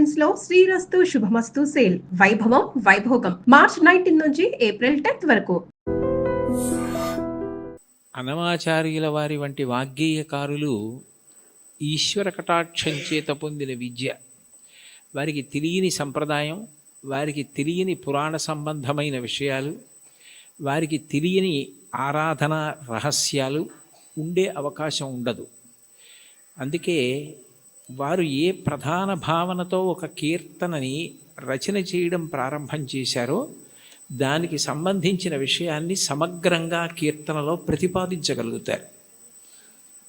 Collections లో శ్రీరస్తు శుభమస్తు sale వైభవం Vaibhogam March 19 నుంచి ఏప్రిల్ 10th వరకు. అనమాచార్యుల వారి వంటి వాగ్గేయకారులు ఈశ్వర కటాక్షం చేత పొందిన విద్య, వారికి తెలియని సంప్రదాయం, వారికి తెలియని పురాణ సంబంధమైన విషయాలు, వారికి తెలియని ఆరాధన రహస్యాలు ఉండే అవకాశం ఉండదు. అందుకే వారు ఏ ప్రధాన భావనతో ఒక కీర్తనని రచన చేయడం ప్రారంభం చేశారో దానికి సంబంధించిన విషయాన్ని సమగ్రంగా కీర్తనలో ప్రతిపాదించగలుగుతారు.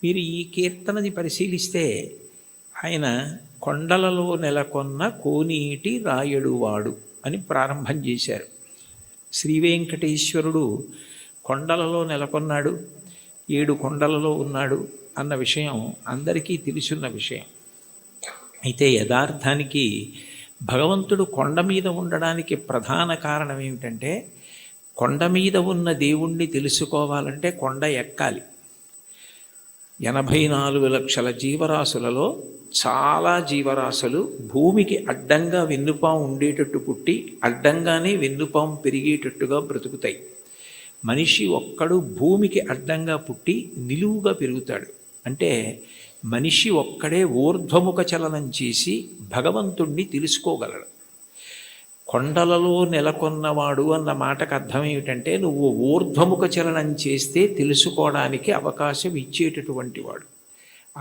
మీరు ఈ కీర్తనని పరిశీలిస్తే ఆయన కొండలలో నెలకొన్న కోనీటి రాయడువాడు అని ప్రారంభం చేశారు. శ్రీవేంకటేశ్వరుడు కొండలలో నెలకొన్నాడు, 7 కొండలలో ఉన్నాడు అన్న విషయం అందరికీ తెలుసున్న విషయం. అయితే యథార్థానికి భగవంతుడు కొండ మీద ఉండడానికి ప్రధాన కారణం ఏమిటంటే, కొండ మీద ఉన్న దేవుణ్ణి తెలుసుకోవాలంటే కొండ ఎక్కాలి. 84 లక్షల జీవరాశులలో చాలా జీవరాశులు భూమికి అడ్డంగా వెన్నుపాము ఉండేటట్టు పుట్టి అడ్డంగానే వెన్నుపాము పెరిగేటట్టుగా బ్రతుకుతాయి. మనిషి ఒక్కడు భూమికి అడ్డంగా పుట్టి నిలువుగా పెరుగుతాడు. అంటే మనిషి ఒక్కడే ఊర్ధ్వముఖ చలనం చేసి భగవంతుణ్ణి తెలుసుకోగలడు. కొండలలో నెలకొన్నవాడు అన్న మాటకు అర్థం ఏమిటంటే, నువ్వు ఊర్ధ్వముఖ చలనం చేస్తే తెలుసుకోవడానికి అవకాశం ఇచ్చేటటువంటి వాడు.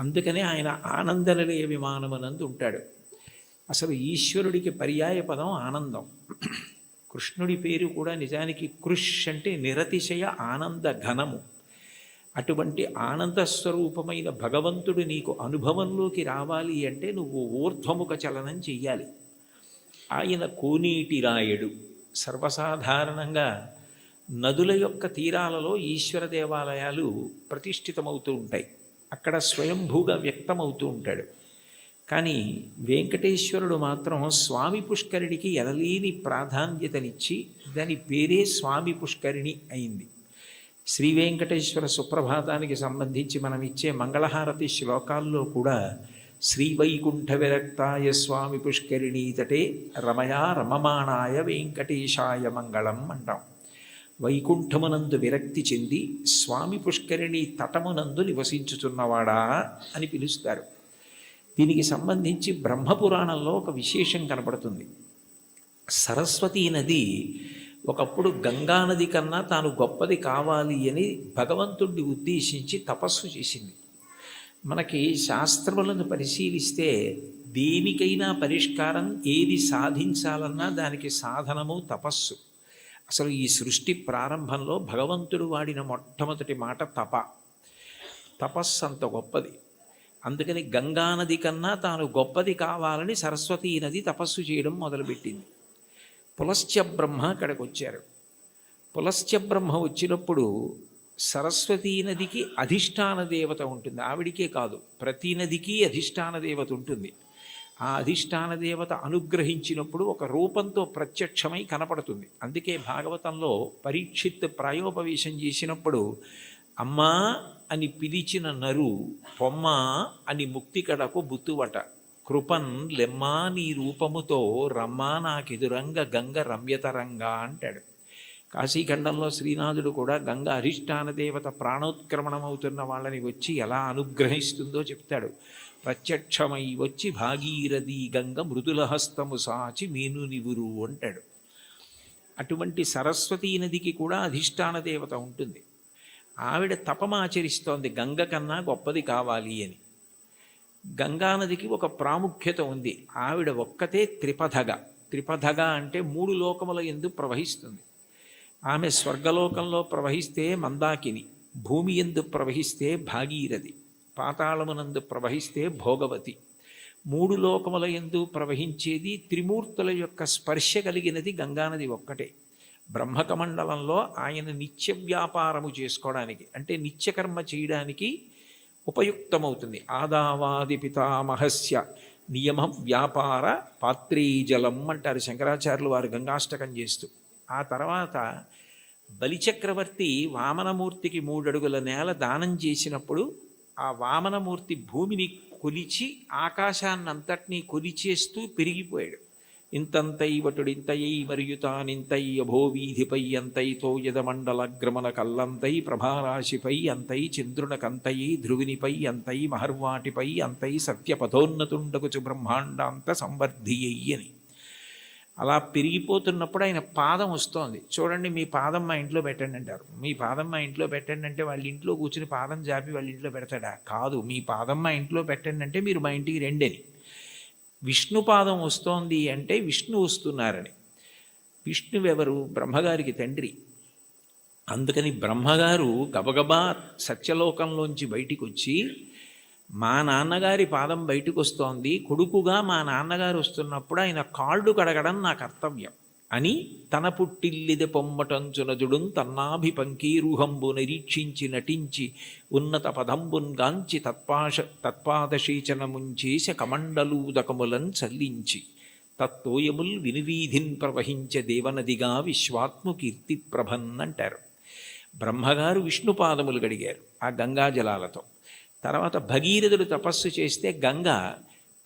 అందుకనే ఆయన ఆనందనిలయ విమానమునందు ఉంటాడు. అసలు ఈశ్వరుడికి పర్యాయ పదం ఆనందం. కృష్ణుడి పేరు కూడా నిజానికి కృష్ అంటే నిరతిశయ ఆనంద ఘనము. అటువంటి ఆనంద స్వరూపమైన భగవంతుడు నీకు అనుభవంలోకి రావాలి అంటే నువ్వు ఊర్ధ్వముఖ చలనం చెయ్యాలి. ఆయన కోనీటి రాయడు. సర్వసాధారణంగా నదుల యొక్క తీరాలలో ఈశ్వర దేవాలయాలు ప్రతిష్ఠితమవుతూ ఉంటాయి. అక్కడ స్వయంభూగా వ్యక్తమవుతూ ఉంటాడు. కానీ వెంకటేశ్వరుడు మాత్రం స్వామి పుష్కరిణికి ఎనలేని ప్రాధాన్యతనిచ్చి దాని పేరే స్వామి పుష్కరిణి అయింది. శ్రీ వెంకటేశ్వర సుప్రభాతానికి సంబంధించి మనం ఇచ్చే మంగళహారతి శ్లోకాల్లో కూడా శ్రీవైకుంఠ విరక్తాయ స్వామి పుష్కరిణీ తటే రమయా రమమాణాయ వెంకటేశాయ మంగళం అంటాం. వైకుంఠమునందు విరక్తి చెంది స్వామి పుష్కరిణి తటమునందు నివసించుచున్నవాడా అని పిలుస్తారు. దీనికి సంబంధించి బ్రహ్మపురాణంలో ఒక విశేషం కనపడుతుంది. సరస్వతీ నది ఒకప్పుడు గంగానది కన్నా తాను గొప్పది కావాలి అని భగవంతుడిని ఉద్దేశించి తపస్సు చేసింది. మనకి శాస్త్రములను పరిశీలిస్తే దేనికైనా పరిష్కారం ఏది సాధించాలన్నా దానికి సాధనము తపస్సు. అసలు ఈ సృష్టి ప్రారంభంలో భగవంతుడు వాడిన మొట్టమొదటి మాట తపస్సు అంత గొప్పది. అందుకని గంగానది కన్నా తాను గొప్పది కావాలని సరస్వతీ నది తపస్సు చేయడం మొదలుపెట్టింది. పులస్త్య బ్రహ్మ అక్కడికి వచ్చారు. పులస్త్య బ్రహ్మ వచ్చినప్పుడు సరస్వతీ నదికి అధిష్టాన దేవత ఉంటుంది. ఆవిడికే కాదు, ప్రతి నదికి అధిష్టాన దేవత ఉంటుంది. ఆ అధిష్టాన దేవత అనుగ్రహించినప్పుడు ఒక రూపంతో ప్రత్యక్షమై కనపడుతుంది. అందుకే భాగవతంలో పరీక్షిత్ ప్రాయోపవేశం చేసినప్పుడు అమ్మా అని పిలిచిన నరు పొమ్మ అని ముక్తికడకు బుత్తువట, కృపన్ లెమ్మా నీ రూపముతో రమ్మా నాకెదురంగ గంగ రమ్యతరంగా అంటాడు. కాశీఖండంలో శ్రీనాథుడు కూడా గంగ అధిష్టాన దేవత ప్రాణోత్క్రమణమవుతున్న వాళ్ళని వచ్చి ఎలా అనుగ్రహిస్తుందో చెప్తాడు. ప్రత్యక్షమై వచ్చి భాగీరథి గంగ మృదులహస్తము సాచి మేను నివురు అంటాడు. అటువంటి సరస్వతీ నదికి కూడా అధిష్టాన దేవత ఉంటుంది. ఆవిడ తపమాచరిస్తోంది గంగ కన్నా గొప్పది కావాలి అని. గంగానదికి ఒక ప్రాముఖ్యత ఉంది. ఆవిడ ఒక్కతే త్రిపథగా అంటే 3 లోకముల యందు ప్రవహిస్తుంది. ఆమె స్వర్గలోకంలో ప్రవహిస్తే మందాకిని, భూమి యందు ప్రవహిస్తే భాగీరథి, పాతాళమునందు ప్రవహిస్తే భోగవతి. 3 లోకముల యందు ప్రవహించేది త్రిమూర్తుల యొక్క స్పర్శ కలిగినది గంగానది ఒక్కటే. బ్రహ్మకమండలంలో ఆయన నిత్య వ్యాపారము చేసుకోవడానికి అంటే నిత్యకర్మ చేయడానికి ఉపయుక్తమవుతుంది. ఆదావాది పితామహస్య నియమ వ్యాపార పాత్రీజలం అంటారు శంకరాచార్యులు వారు గంగాష్టకం చేస్తూ. ఆ తర్వాత బలిచక్రవర్తి వామనమూర్తికి 3 అడుగుల నేల దానం చేసినప్పుడు ఆ వామనమూర్తి భూమిని కొలిచి ఆకాశాన్నంతటినీ కొలిచేస్తూ పెరిగిపోయాడు. ఇంతంతై వటుడింతయై మరియు తానింతై అభోవీధిపై అంతైతో యదమండలగ్రమణ కల్లంతై ప్రభారాశిపై అంతై చంద్రునకంతయై ధ్రువినిపై అంతై మహర్వాటిపై అంతై సత్యపథోన్నతుండగుచు బ్రహ్మాండాంత సంవర్ధియ్యి అని. అలా పెరిగిపోతున్నప్పుడు ఆయన పాదం వస్తోంది. చూడండి, మీ పాదం మా ఇంట్లో పెట్టండి అంటారు. మీ పాదం మా ఇంట్లో పెట్టండి అంటే వాళ్ళ ఇంట్లో కూర్చుని పాదం జాపి వాళ్ళ ఇంట్లో పెడతాడా? కాదు. మీ పాదం మా ఇంట్లో పెట్టండి అంటే మీరు మా ఇంటికి రెండని. విష్ణుపాదం వస్తోంది అంటే విష్ణు వస్తున్నారని. విష్ణువెవరు? బ్రహ్మగారికి తండ్రి. అందుకని బ్రహ్మగారు గబగబా సత్యలోకంలోంచి బయటికి వచ్చి, మా నాన్నగారి పాదం బయటకు వస్తోంది, కొడుకుగా మా నాన్నగారు వస్తున్నప్పుడు ఆయన కాళ్ళు కడగడం నా కర్తవ్యం అని తన పుట్టిల్లిది పొమ్మటంచునజుడున్ తన్నాభిపంకీరుహంబు నిరీక్షించి నటించి ఉన్నత పదంబున్ గాంచి తత్పాదశీచనముంచేశ కమండలూదకములన్ చల్లించి తత్తోయముల్ వినివీధిన్ ప్రవహించే దేవనదిగా విశ్వాత్ము కీర్తి ప్రభన్ అంటారు. బ్రహ్మగారు విష్ణుపాదములు గడిగారు ఆ గంగాజలాలతో. తర్వాత భగీరథుడు తపస్సు చేస్తే గంగ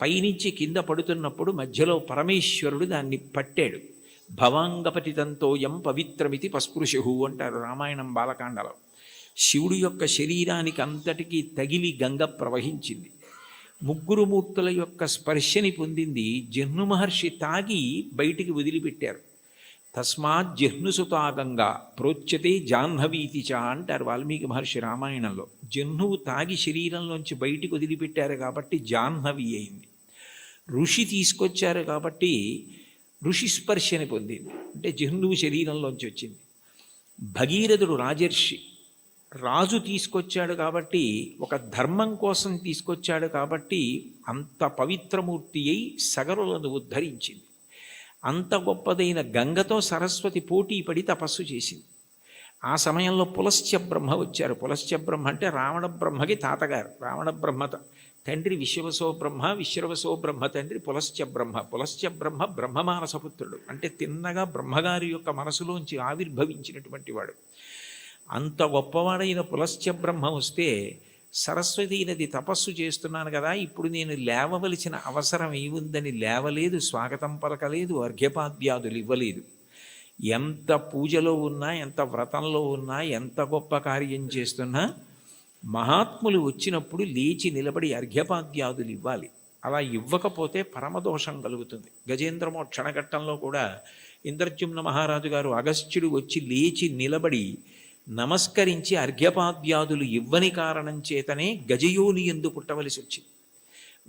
పైనుంచి కింద పడుతున్నప్పుడు మధ్యలో పరమేశ్వరుడు దాన్ని పట్టాడు. భవాంగపతితంతోయం పవిత్రమితి పస్పృశు అంటారు రామాయణం బాలకాండలో. శివుడి యొక్క శరీరానికి అంతటికీ తగిలి గంగ ప్రవహించింది. ముగ్గురు మూర్తుల యొక్క స్పర్శని పొందింది. జహ్ను మహర్షి తాగి బయటికి వదిలిపెట్టారు. తస్మాత్ జహ్నుసుతా గంగా ప్రోచ్యతే జాహ్నవీతి చ అంటారు వాల్మీకి మహర్షి రామాయణంలో. జహ్నువు తాగి శరీరంలోంచి బయటికి వదిలిపెట్టారు కాబట్టి జాహ్నవి అయింది. ఋషి తీసుకొచ్చారు కాబట్టి ఋషి స్పర్శని పొందింది, అంటే జహ్నువు శరీరంలోంచి వచ్చింది. భగీరథుడు రాజర్షి, రాజు తీసుకొచ్చాడు కాబట్టి, ఒక ధర్మం కోసం తీసుకొచ్చాడు కాబట్టి అంత పవిత్రమూర్తి అయి సగరులను ఉద్ధరించింది. అంత గొప్పదైన గంగతో సరస్వతి పోటీ పడి తపస్సు చేసింది. ఆ సమయంలో పులస్త్య బ్రహ్మ వచ్చారు. పులస్త్య బ్రహ్మ అంటే రావణ బ్రహ్మకి తాతగారు. రావణ బ్రహ్మ తండ్రి విశ్వవసో బ్రహ్మ, విశ్వవసో బ్రహ్మ తండ్రి పులస్త్య బ్రహ్మ. పులస్త్య బ్రహ్మ బ్రహ్మమానసపుత్రుడు, అంటే తిన్నగా బ్రహ్మగారి యొక్క మనసులోంచి ఆవిర్భవించినటువంటి వాడు. అంత గొప్పవాడైన పులస్త్య బ్రహ్మ వస్తే, సరస్వతీ నది తపస్సు చేస్తున్నాను కదా, ఇప్పుడు నేను లేవవలసిన అవసరం ఏముందని లేవలేదు, స్వాగతం పలకలేదు, అర్ఘ్యపాద్యాదులు ఇవ్వలేదు. ఎంత పూజలో ఉన్నా, ఎంత వ్రతంలో ఉన్నా, ఎంత గొప్ప కార్యం చేస్తున్నా మహాత్ములు వచ్చినప్పుడు లేచి నిలబడి అర్ఘ్యపాద్యాదులు ఇవ్వాలి. అలా ఇవ్వకపోతే పరమదోషం కలుగుతుంది. గజేంద్రమోక్షణ ఘట్టంలో కూడా ఇంద్రజుమ్న మహారాజు గారు అగస్త్యుడు వచ్చి లేచి నిలబడి నమస్కరించి అర్ఘ్యపాద్యాదులు ఇవ్వని కారణం చేతనే గజయోని ఎందు పుట్టవలసి వచ్చింది.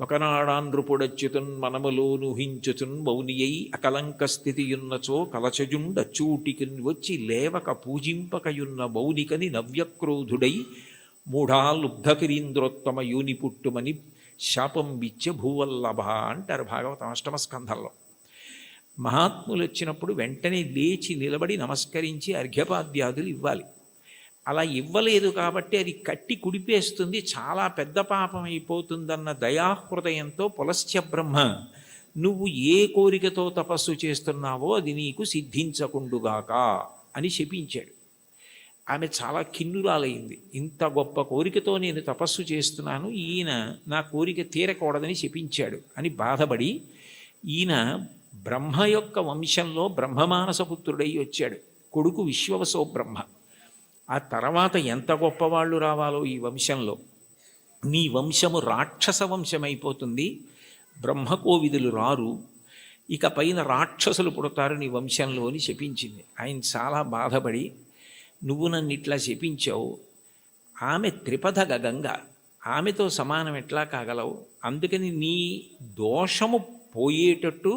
ఒకనాడాన్రుపుడచ్యుతున్ మనములోను హించుతున్ మౌనియై అకలంక స్థితియున్నచో కలచజుండచూటికిన్ వచ్చి లేవక పూజింపకయున్న మౌనికని నవ్యక్రోధుడై మూఢాలుబ్ధకిరీంద్రోత్తమ యోని పుట్టుమని శాపం విచ్చ భూవల్లభ అంటారు భాగవతం అష్టమ స్కంధంలో. మహాత్ములు వచ్చినప్పుడు వెంటనే లేచి నిలబడి నమస్కరించి అర్ఘ్యపాద్యాదులు ఇవ్వాలి. అలా ఇవ్వలేదు కాబట్టి అది కట్టి కుడిపేస్తుంది, చాలా పెద్ద పాపం అయిపోతుందన్న దయాహృదయంతో పులస్త్య బ్రహ్మ, నువ్వు ఏ కోరికతో తపస్సు చేస్తున్నావో అది నీకు సిద్ధించకుండుగాక అని శపించాడు. ఆమె చాలా కిన్నురాలైంది. ఇంత గొప్ప కోరికతో నేను తపస్సు చేస్తున్నాను, ఈయన నా కోరిక తీరకూడదని శపించాడు అని బాధపడి, ఈయన బ్రహ్మ యొక్క వంశంలో బ్రహ్మమానసపుత్రుడై వచ్చాడు. కొడుకు విశ్వవసో బ్రహ్మ. ఆ తర్వాత ఎంత గొప్పవాళ్ళు రావాలో ఈ వంశంలో. నీ వంశము రాక్షస వంశమైపోతుంది, బ్రహ్మకోవిదులు రారు, ఇక పైన రాక్షసులు పుడతారు నీ వంశంలో అని శపించింది. ఆయన చాలా బాధపడి, నువ్వు నన్ను ఇట్లా శపించావు, ఆమె త్రిపథ గంగ, ఆమెతో సమానం ఎట్లా కాగలవు? అందుకని నీ దోషము పోయేటట్టు,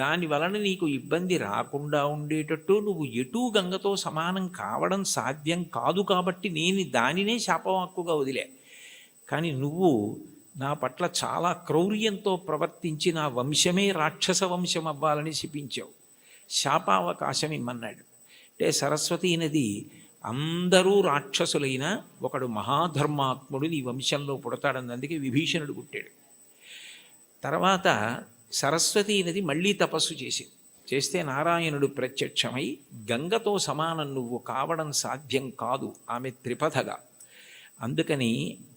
దాని వలన నీకు ఇబ్బంది రాకుండా ఉండేటట్టు నువ్వు ఎటూ గంగతో సమానం కావడం సాధ్యం కాదు కాబట్టి నేను దానినే శాపవాక్కుగా వదిలే. కానీ నువ్వు నా పట్ల చాలా క్రౌర్యంతో ప్రవర్తించి నా వంశమే రాక్షస వంశం అవ్వాలని శపించావు, శాపావకాశం ఇమ్మన్నాడు. అంటే సరస్వతీ నది అందరూ రాక్షసులైన ఒకడు మహాధర్మాత్ముడు నీ వంశంలో పుడతాడని అందుకే విభీషణుడు పుట్టాడు. తర్వాత సరస్వతీ నది మళ్ళీ తపస్సు చేస్తే నారాయణుడు ప్రత్యక్షమై, గంగతో సమానం నువ్వు కావడం సాధ్యం కాదు, ఆమె త్రిపథగా, అందుకని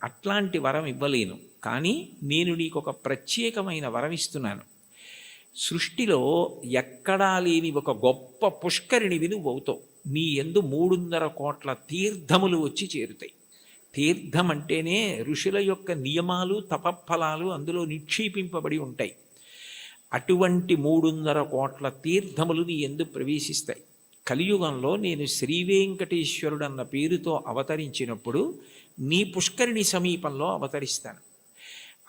అట్లాంటి వరం ఇవ్వలేను, కానీ నేను నీకు ఒక ప్రత్యేకమైన వరం ఇస్తున్నాను. సృష్టిలో ఎక్కడా లేని ఒక గొప్ప పుష్కరిణివి నువ్వు అవుతావు. నీ యందు 300 కోట్ల తీర్థములు వచ్చి చేరుతాయి. తీర్థం అంటేనే ఋషుల యొక్క నియమాలు, తపఫలాలు అందులో నిక్షేపింపబడి ఉంటాయి. అటువంటి 300 కోట్ల తీర్థములు నీ యందు ప్రవేశిస్తాయి. కలియుగంలో నేను శ్రీవేంకటేశ్వరుడు అన్న పేరుతో అవతరించినప్పుడు నీ పుష్కరిణి సమీపంలో అవతరిస్తాను.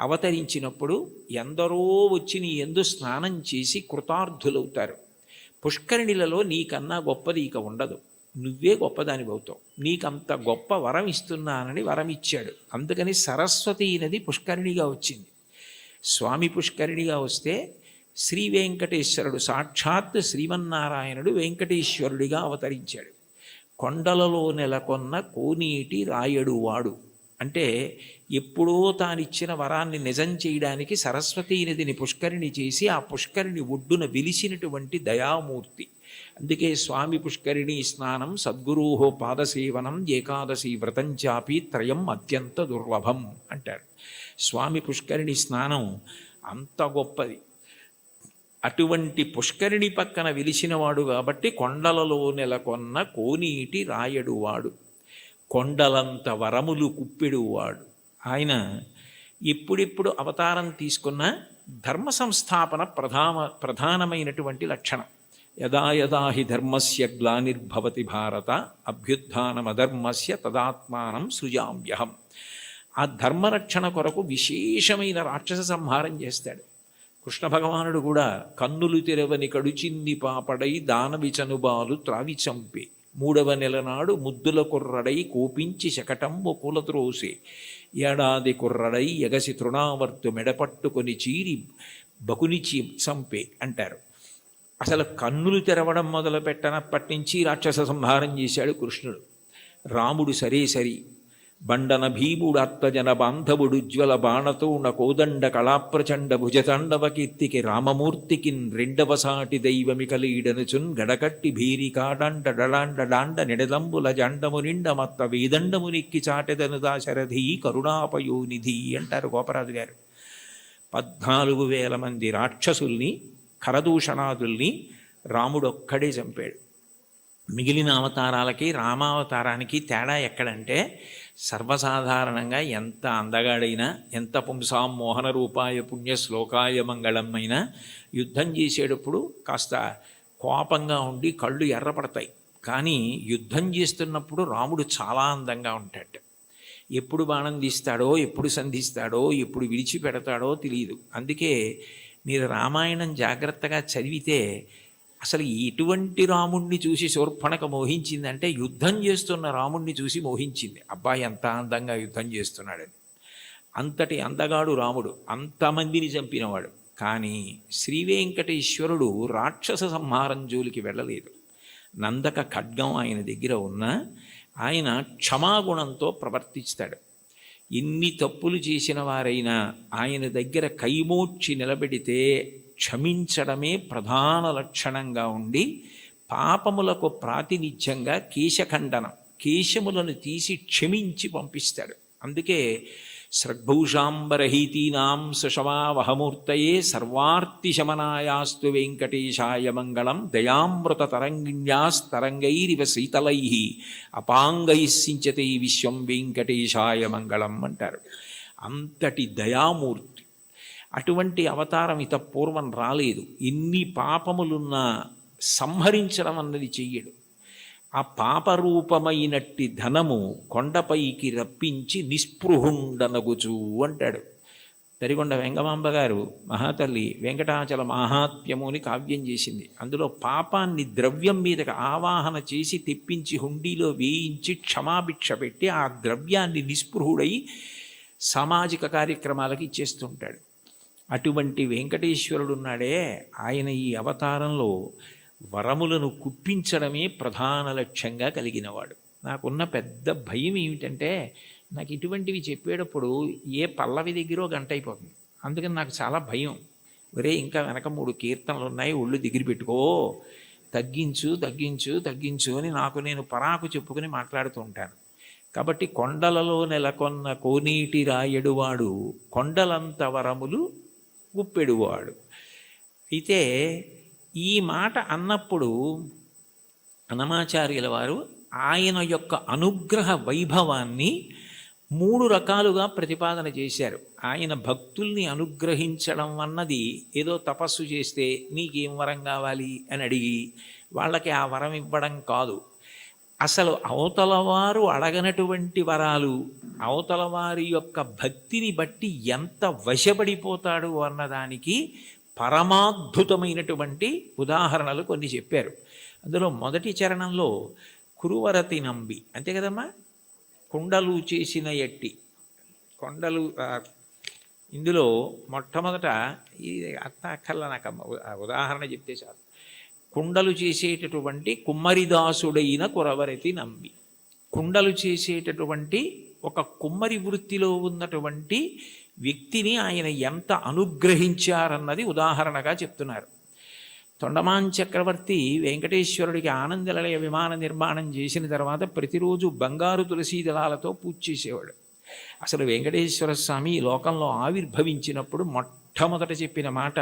అవతరించినప్పుడు ఎందరో వచ్చి నీ యందు స్నానం చేసి కృతార్థులవుతారు. పుష్కరిణిలలో నీకన్నా గొప్పది ఇక ఉండదు. నువ్వే గొప్పదాని అవుతావు. నీకంత గొప్ప వరం ఇస్తున్నానని వరం ఇచ్చాడు. అందుకని సరస్వతి నది పుష్కరిణిగా వచ్చింది. స్వామి పుష్కరిణిగా వస్తే శ్రీ వెంకటేశ్వరుడు సాక్షాత్ శ్రీమన్నారాయణుడు వెంకటేశ్వరుడిగా అవతరించాడు. కొండలలో నెలకొన్న కోనేటి రాయడు వాడు అంటే ఎప్పుడో తానిచ్చిన వరాన్ని నిజం చేయడానికి సరస్వతీ నదిని పుష్కరిణి చేసి ఆ పుష్కరిణి ఒడ్డున వెలిసినటువంటి దయామూర్తి. అందుకే స్వామి పుష్కరిణీ స్నానం సద్గురోహో పాదసేవనం ఏకాదశి వ్రతం చాపి త్రయం అత్యంత దుర్లభం అంటారు. స్వామి పుష్కరిణి స్నానం అంత గొప్పది. అటువంటి పుష్కరిణి పక్కన వెలిసినవాడు కాబట్టి కొండలలో నెలకొన్న కోనీటి రాయడువాడు, కొండలంత వరములు కుప్పెడువాడు. ఆయన ఎప్పుడెప్పుడు అవతారం తీసుకున్న ధర్మ సంస్థాపన ప్రధానమైనటువంటి లక్షణం. యదా యదా హి ధర్మస్య గ్లానిర్భవతి భారత అభ్యుత్థానమధర్మస్య తదాత్మానం సృజామ్యహం. ఆ ధర్మరక్షణ కొరకు విశేషమైన రాక్షస సంహారం చేస్తాడు. కృష్ణ భగవానుడు కూడా కన్నులు తెరవని కడుచింది పాపడై దానవి చనుబాలు త్రావి చంపే 3వ నెల నాడు ముద్దుల కుర్రడై కోపించి శకటంబు కులత్రోసే ఏడాది కుర్రడై ఎగసి తృణావర్తు మెడపట్టుకొని చీరి బకునిచి చంపే అంటారు. అసలు కన్నులు తెరవడం మొదలు పెట్టనప్పటి నుంచి రాక్షస సంహారం చేశాడు కృష్ణుడు. రాముడు సరే సరి బండన భీముడు అత్తజన బాంధవుడు ఉజ్వల బాణతోణ కోదండ కళాప్రచండ భుజతాండవ కీర్తికి రామమూర్తికిన్ 2వ సాటి దైవమికలీడనుచున్ గడకట్టి భీరికాడాండ డడాండ డాండ నిడదంబుల జండము నిండ మత్త వేదండము నెక్కి చాటెదను దాశరథి కరుణాపయోనిధి అంటారు గోపరాజు గారు. 14,000 మంది రాక్షసుల్ని కరదూషణాదుల్ని రాముడొక్కడే చంపాడు. మిగిలిన అవతారాలకి రామావతారానికి తేడా ఎక్కడంటే సర్వసాధారణంగా ఎంత అందగాడైనా ఎంత పుంసాం మోహన రూపాయ పుణ్య శ్లోకాయ మంగళం అయినా యుద్ధం చేసేటప్పుడు కాస్త కోపంగా ఉండి కళ్ళు ఎర్రపడతాయి. కానీ యుద్ధం చేస్తున్నప్పుడు రాముడు చాలా అందంగా ఉంటాడు. ఎప్పుడు బాణం తీస్తాడో, ఎప్పుడు సంధిస్తాడో, ఎప్పుడు విడిచిపెడతాడో తెలియదు. అందుకే మీరు రామాయణం జాగ్రత్తగా చదివితే అసలు ఎటువంటి రాముణ్ణి చూసి శూర్పణఖ మోహించిందంటే యుద్ధం చేస్తున్న రాముణ్ణి చూసి మోహించింది. అబ్బాయి ఎంత అందంగా యుద్ధం చేస్తున్నాడని. అంతటి అందగాడు రాముడు, అంతమందిని చంపినవాడు. కానీ శ్రీ వెంకటేశ్వరుడు రాక్షస సంహారం జోలికి వెళ్ళలేదు. నందక ఖడ్గం ఆయన దగ్గర ఉన్న ఆయన క్షమాగుణంతో ప్రవర్తిస్తాడు. ఎన్ని తప్పులు చేసిన వారైనా ఆయన దగ్గర కైమోడ్చి నిలబెడితే క్షమించడమే ప్రధాన లక్షణంగా ఉండి పాపములకు ప్రాతినిధ్యంగా కేశఖండనం, కేశములను తీసి క్షమించి పంపిస్తాడు. అందుకే సృగ్భూషాంబరహీతీనాం సుషమావహమూర్తయే సర్వార్తిశమనాయాస్తు వెంకటేశాయ మంగళం దయామృత తరంగిణ్యాస్తరంగైరివ శీతలై అపాంగైస్సించతే విశ్వం వెంకటేశాయ మంగళం అంటారు. అంతటి దయామూర్తి. అటువంటి అవతారం ఇత పూర్వం రాలేదు. ఎన్ని పాపములున్నా సంహరించడం అన్నది చెయ్యడు. ఆ పాపరూపమైనట్టి ధనము కొండపైకి రప్పించి నిస్పృహుండనగుచు అంటాడు. తరిగొండ వెంగమాంబ గారు మహాతల్లి వెంకటాచల మహాత్మ్యము అని కావ్యం చేసింది. అందులో పాపాన్ని ద్రవ్యం మీదకి ఆవాహన చేసి తెప్పించి హుండీలో వేయించి క్షమాభిక్ష పెట్టి ఆ ద్రవ్యాన్ని నిస్పృహుడై సామాజిక కార్యక్రమాలకు ఇచ్చేస్తుంటాడు. అటువంటి వెంకటేశ్వరుడు ఉన్నాడే, ఆయన ఈ అవతారంలో వరములను కుప్పించడమే ప్రధాన లక్ష్యంగా కలిగినవాడు. నాకున్న పెద్ద భయం ఏమిటంటే నాకు ఇటువంటివి చెప్పేటప్పుడు ఏ పల్లవి దగ్గరో గంట అయిపోతుంది. అందుకని నాకు చాలా భయం. ఒరే ఇంకా వెనక 3 కీర్తనలు ఉన్నాయి, ఒళ్ళు దగ్గర పెట్టుకో, తగ్గించు తగ్గించు తగ్గించు అని నాకు నేను పరాకు చెప్పుకుని మాట్లాడుతూ ఉంటాను. కాబట్టి కొండలలో నెలకొన్న కోనీటి రాయడువాడు కొండలంత వరములు గుప్పెడువాడు. అయితే ఈ మాట అన్నప్పుడు అన్నమాచార్యుల వారు ఆయన యొక్క అనుగ్రహ వైభవాన్ని 3 రకాలుగా ప్రతిపాదన చేశారు. ఆయన భక్తుల్ని అనుగ్రహించడం అన్నది ఏదో తపస్సు చేస్తే నీకేం వరం కావాలి అని అడిగి వాళ్ళకి ఆ వరం ఇవ్వడం కాదు. అసలు అవతల వారు అడగనటువంటి వరాలు, అవతల వారి యొక్క భక్తిని బట్టి ఎంత వశపడిపోతాడు అన్నదానికి పరమాద్భుతమైనటువంటి ఉదాహరణలు కొన్ని చెప్పారు. అందులో మొదటి చరణంలో కురువరతి నంబి, అంతే కదమ్మా, కుండలు చేసిన ఎట్టి కొండలు. ఇందులో మొట్టమొదట ఇది అక్కర్ల నాకమ్మ ఉదాహరణ చెప్తే చాలు. కుండలు చేసేటటువంటి కుమ్మరిదాసుడైన కురవరతి నంబి, కుండలు చేసేటటువంటి ఒక కుమ్మరి వృత్తిలో ఉన్నటువంటి వ్యక్తిని ఆయన ఎంత అనుగ్రహించారన్నది ఉదాహరణగా చెప్తున్నారు. తొండమాన్ చక్రవర్తి వెంకటేశ్వరుడికి ఆనందనిలయ విమాన నిర్మాణం చేసిన తర్వాత ప్రతిరోజు బంగారు తులసీ దళాలతో పూజ చేసేవాడు. అసలు వెంకటేశ్వర స్వామి ఈ లోకంలో ఆవిర్భవించినప్పుడు మొట్టమొదట చెప్పిన మాట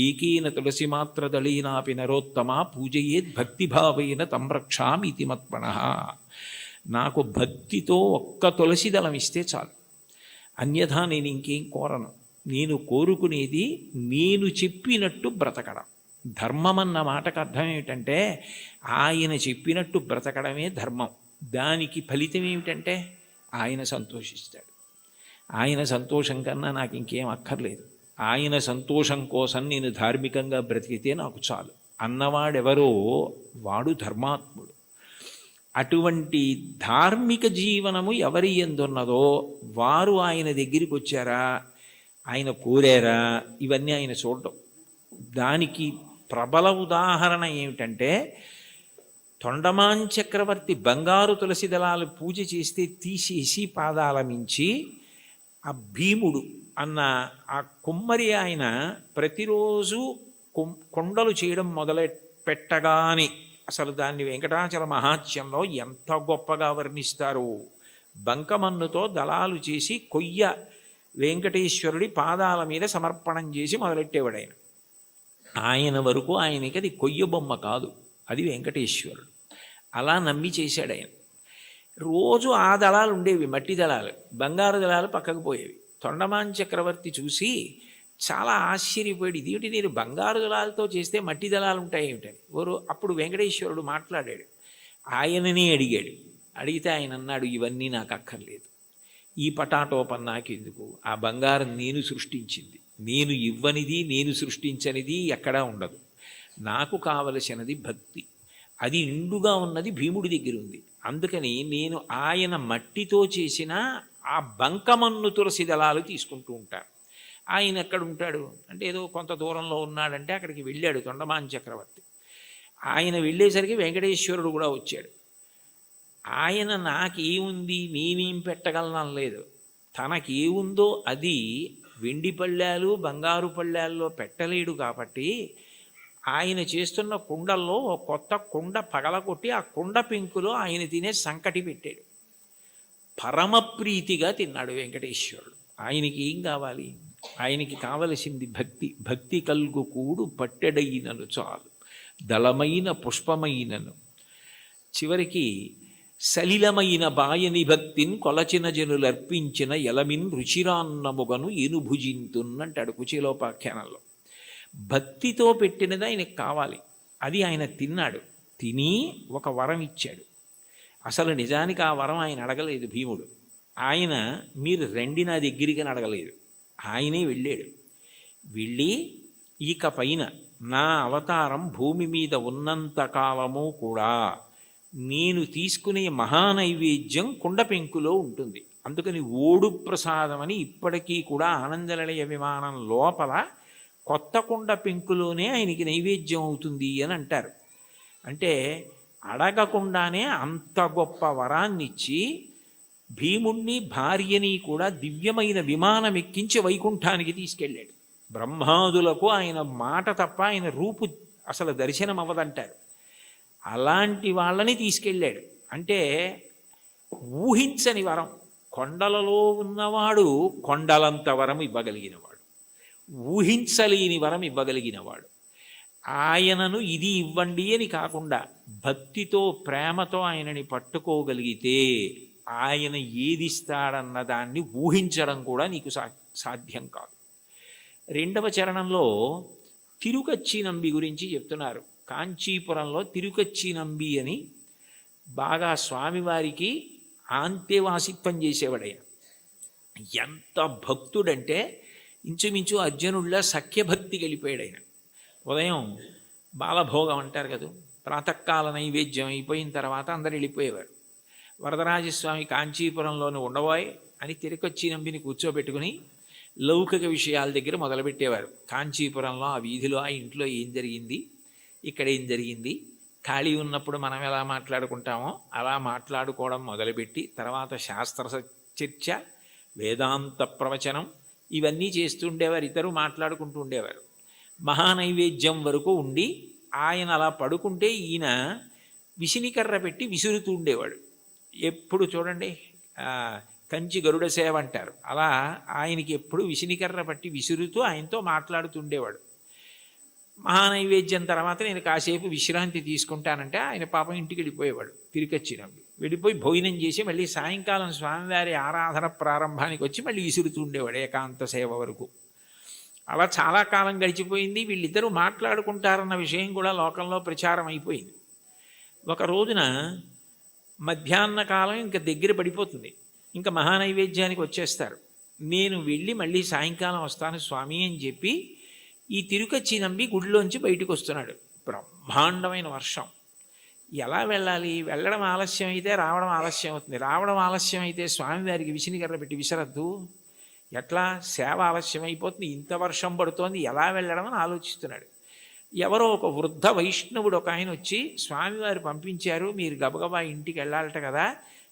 ఏకీన తులసి మాత్ర దళీనాపి నరోత్తమ పూజయేద్ భక్తిభావైన తంరక్షామి ఇతి మత్పణః. నాకు భక్తితో ఒక్క తులసి దళం ఇస్తే చాలు, అన్యథా నేను ఇంకేం కోరను. నేను కోరుకునేది నేను చెప్పినట్టు బ్రతకడం. ధర్మం అన్న మాటకు అర్థం ఏమిటంటే ఆయన చెప్పినట్టు బ్రతకడమే ధర్మం. దానికి ఫలితం ఏమిటంటే ఆయన సంతోషిస్తాడు. ఆయన సంతోషం కన్నా నాకు ఇంకేం అక్కర్లేదు. ఆయన సంతోషం కోసం నేను ధార్మికంగా బ్రతికితే నాకు చాలు అన్నవాడెవరో వాడు ధర్మాత్ముడు. అటువంటి ధార్మిక జీవనము ఎవరి ఎందున్నదో వారు ఆయన దగ్గరికి వచ్చారా, ఆయన కోరారా, ఇవన్నీ ఆయన చూడడం. దానికి ప్రబల ఉదాహరణ ఏమిటంటే తొండమాన్ చక్రవర్తి బంగారు తులసి దళాలు పూజ చేస్తే తీసేసి పాదాల మించి ఆ భీముడు అన్న ఆ కుమ్మరి ఆయన ప్రతిరోజు కొండలు చేయడం పెట్టగానే అసలు దాన్ని వెంకటాచల మహాత్యంలో ఎంత గొప్పగా వర్ణిస్తారు. బంకమన్నుతో దళాలు చేసి కొయ్య వెంకటేశ్వరుడి పాదాల మీద సమర్పణం చేసి మొదలెట్టేవాడు ఆయన. ఆయన వరకు ఆయనకి అది కొయ్య బొమ్మ కాదు, అది వెంకటేశ్వరుడు. అలా నమ్మి చేశాడు ఆయన. రోజు ఆ దళాలు ఉండేవి, మట్టి దళాలు, బంగారు దళాలు పక్కకు పోయేవి. తొండమాన్ చక్రవర్తి చూసి చాలా ఆశ్చర్యపోయాడు, ఇదేమిటి నేను బంగారు దళాలతో చేస్తే మట్టి దళాలు ఉంటాయి ఏమిటని. అప్పుడు వెంకటేశ్వరుడు మాట్లాడాడు, ఆయననే అడిగాడు. అడిగితే ఆయన అన్నాడు, ఇవన్నీ నాకు అక్కర్లేదు, ఈ పటాటోపం నాకెందుకు, ఆ బంగారం నేను సృష్టించింది, నేను ఇవ్వనిది నేను సృష్టించనిది ఎక్కడా ఉండదు. నాకు కావలసినది భక్తి, అది నిండుగా ఉన్నది భీముడి దగ్గర ఉంది. అందుకని నేను ఆయన మట్టితో చేసిన ఆ బంకమన్ను తులసి దళాలు తీసుకుంటూ ఉంటాను. ఆయన ఎక్కడ ఉంటాడు అంటే ఏదో కొంత దూరంలో ఉన్నాడంటే అక్కడికి వెళ్ళాడు తొండమాన్ చక్రవర్తి. ఆయన వెళ్ళేసరికి వెంకటేశ్వరుడు కూడా వచ్చాడు. ఆయన నాకేముంది నేనేం పెట్టగలను లేదు, తనకేముందో అది వెండి పళ్ళాలు బంగారు పళ్ళాల్లో పెట్టలేడు. కాబట్టి ఆయన చేస్తున్న కుండల్లో ఒక కొత్త కుండ పగలగొట్టి ఆ కుండ పెంకులో ఆయన తినే సంకటి పెట్టాడు. పరమప్రీతిగా తిన్నాడు వెంకటేశ్వరుడు. ఆయనకి ఏం కావాలి, ఆయనకి కావలసింది భక్తి. భక్తి కల్గు కూడు పట్టెడైనను చాలు, దళమైన పుష్పమైనను. చివరికి సలిలమైన బాయని భక్తిన్ కొలచిన జనులర్పించిన ఎలమిన్ రుచిరాన్నముగను ఏనుభుజింతున్నంటాడు కుచేలోపాఖ్యానంలో. భక్తితో పెట్టినది ఆయనకు కావాలి, అది ఆయన తిన్నాడు. తిని ఒక వరం ఇచ్చాడు. అసలు నిజానికి ఆ వరం ఆయన అడగలేదు భీముడు. ఆయన మీరు రండి నా దగ్గరికి అని అడగలేదు, ఆయనే వెళ్ళాడు. వెళ్ళి ఇక పైన నా అవతారం భూమి మీద ఉన్నంత కాలము కూడా నేను తీసుకునే మహానైవేద్యం కుండ పెంకులో ఉంటుంది. అందుకని ఓడు ప్రసాదం అని ఇప్పటికీ కూడా ఆనందనిలయ విమానం లోపల కొత్త కుండ పెంకులోనే ఆయనకి నైవేద్యం అవుతుంది అని అంటారు. అంటే అడగకుండానే అంత గొప్ప వరాన్నిచ్చి భీముణ్ణి భార్యని కూడా దివ్యమైన విమానం ఎక్కించి వైకుంఠానికి తీసుకెళ్ళాడు. బ్రహ్మాదులకు ఆయన మాట తప్ప ఆయన రూపు అసలు దర్శనం అవ్వదంటారు. అలాంటి వాళ్ళని తీసుకెళ్ళాడు. అంటే ఊహించని వరం. కొండలలో ఉన్నవాడు కొండలంత వరం ఇవ్వగలిగినవాడు, ఊహించలేని వరం ఇవ్వగలిగినవాడు. ఆయనను ఇది ఇవ్వండి అని కాకుండా భక్తితో ప్రేమతో ఆయనని పట్టుకోగలిగితే ఆయన ఏదిస్తాడన్న దాన్ని ఊహించడం కూడా నీకు సాధ్యం కాదు. రెండవ చరణంలో తిరుకచ్చినంబి గురించి చెప్తున్నారు. కాంచీపురంలో తిరుకచ్చినంబి అని బాగా స్వామివారికి ఆంతేవాసిత్వం చేసేవాడయ్య. ఎంత భక్తుడంటే ఇంచుమించు అర్జునుడిలా సఖ్యభక్తి గెలిపాడు ఆయన. ఉదయం బాలభోగం అంటారు కదా, ప్రాతకాల నైవేద్యం అయిపోయిన తర్వాత అందరు వెళ్ళిపోయేవారు. వరదరాజస్వామి కాంచీపురంలోనే ఉండబోయ్ అని తిరుకొచ్చినంబిని కూర్చోబెట్టుకుని లౌకిక విషయాల దగ్గర మొదలుపెట్టేవారు. కాంచీపురంలో ఆ వీధిలో ఆ ఇంట్లో ఏం జరిగింది, ఇక్కడ ఏం జరిగింది, ఖాళీ ఉన్నప్పుడు మనం ఎలా మాట్లాడుకుంటామో అలా మాట్లాడుకోవడం మొదలుపెట్టి తర్వాత శాస్త్ర చర్చ, వేదాంత ప్రవచనం ఇవన్నీ చేస్తుండేవారు. ఇద్దరు మాట్లాడుకుంటూ ఉండేవారు. మహానైవేద్యం వరకు ఉండి ఆయన అలా పడుకుంటే ఈయన విసినికర్ర పెట్టి విసురుతూ ఉండేవాడు. ఎప్పుడు చూడండి కంచి గరుడ సేవ అంటారు, అలా ఆయనకి ఎప్పుడు విసినికర్ర పట్టి విసురుతూ ఆయనతో మాట్లాడుతుండేవాడు. మహానైవేద్యం తర్వాత నేను కాసేపు విశ్రాంతి తీసుకుంటానంటే ఆయన పాపం ఇంటికి వెళ్ళిపోయేవాడు. తిరిగొచ్చినప్పుడు వెళ్ళిపోయి భోజనం చేసి మళ్ళీ సాయంకాలం స్వామివారి ఆరాధన ప్రారంభానికి వచ్చి మళ్ళీ విసురుతూ ఉండేవాడు ఏకాంత సేవ వరకు. అలా చాలా కాలం గడిచిపోయింది. వీళ్ళిద్దరూ మాట్లాడుకుంటారన్న విషయం కూడా లోకంలో ప్రచారం అయిపోయింది. ఒక రోజున మధ్యాహ్న కాలం ఇంకా దగ్గర పడిపోతుంది, ఇంకా మహానైవేద్యానికి వచ్చేస్తారు. నేను వెళ్ళి మళ్ళీ సాయంకాలం వస్తాను స్వామి అని చెప్పి ఈ తిరుకచ్చినంబి గుడిలోంచి బయటకు వస్తున్నాడు. బ్రహ్మాండమైన వర్షం. ఎలా వెళ్ళాలి? వెళ్ళడం ఆలస్యం అయితే రావడం ఆలస్యం అవుతుంది, రావడం ఆలస్యం అయితే స్వామివారికి విసినికర్ర పెట్టి విసరద్దు, ఎట్లా సేవ ఆలస్యం అయిపోతుంది, ఇంత వర్షం పడుతోంది, ఎలా వెళ్ళడం అని ఆలోచిస్తున్నాడు. ఎవరో ఒక వృద్ధ వైష్ణవుడు ఒక ఆయన వచ్చి, స్వామివారు పంపించారు మీరు గబగబా ఇంటికి వెళ్ళాలట కదా,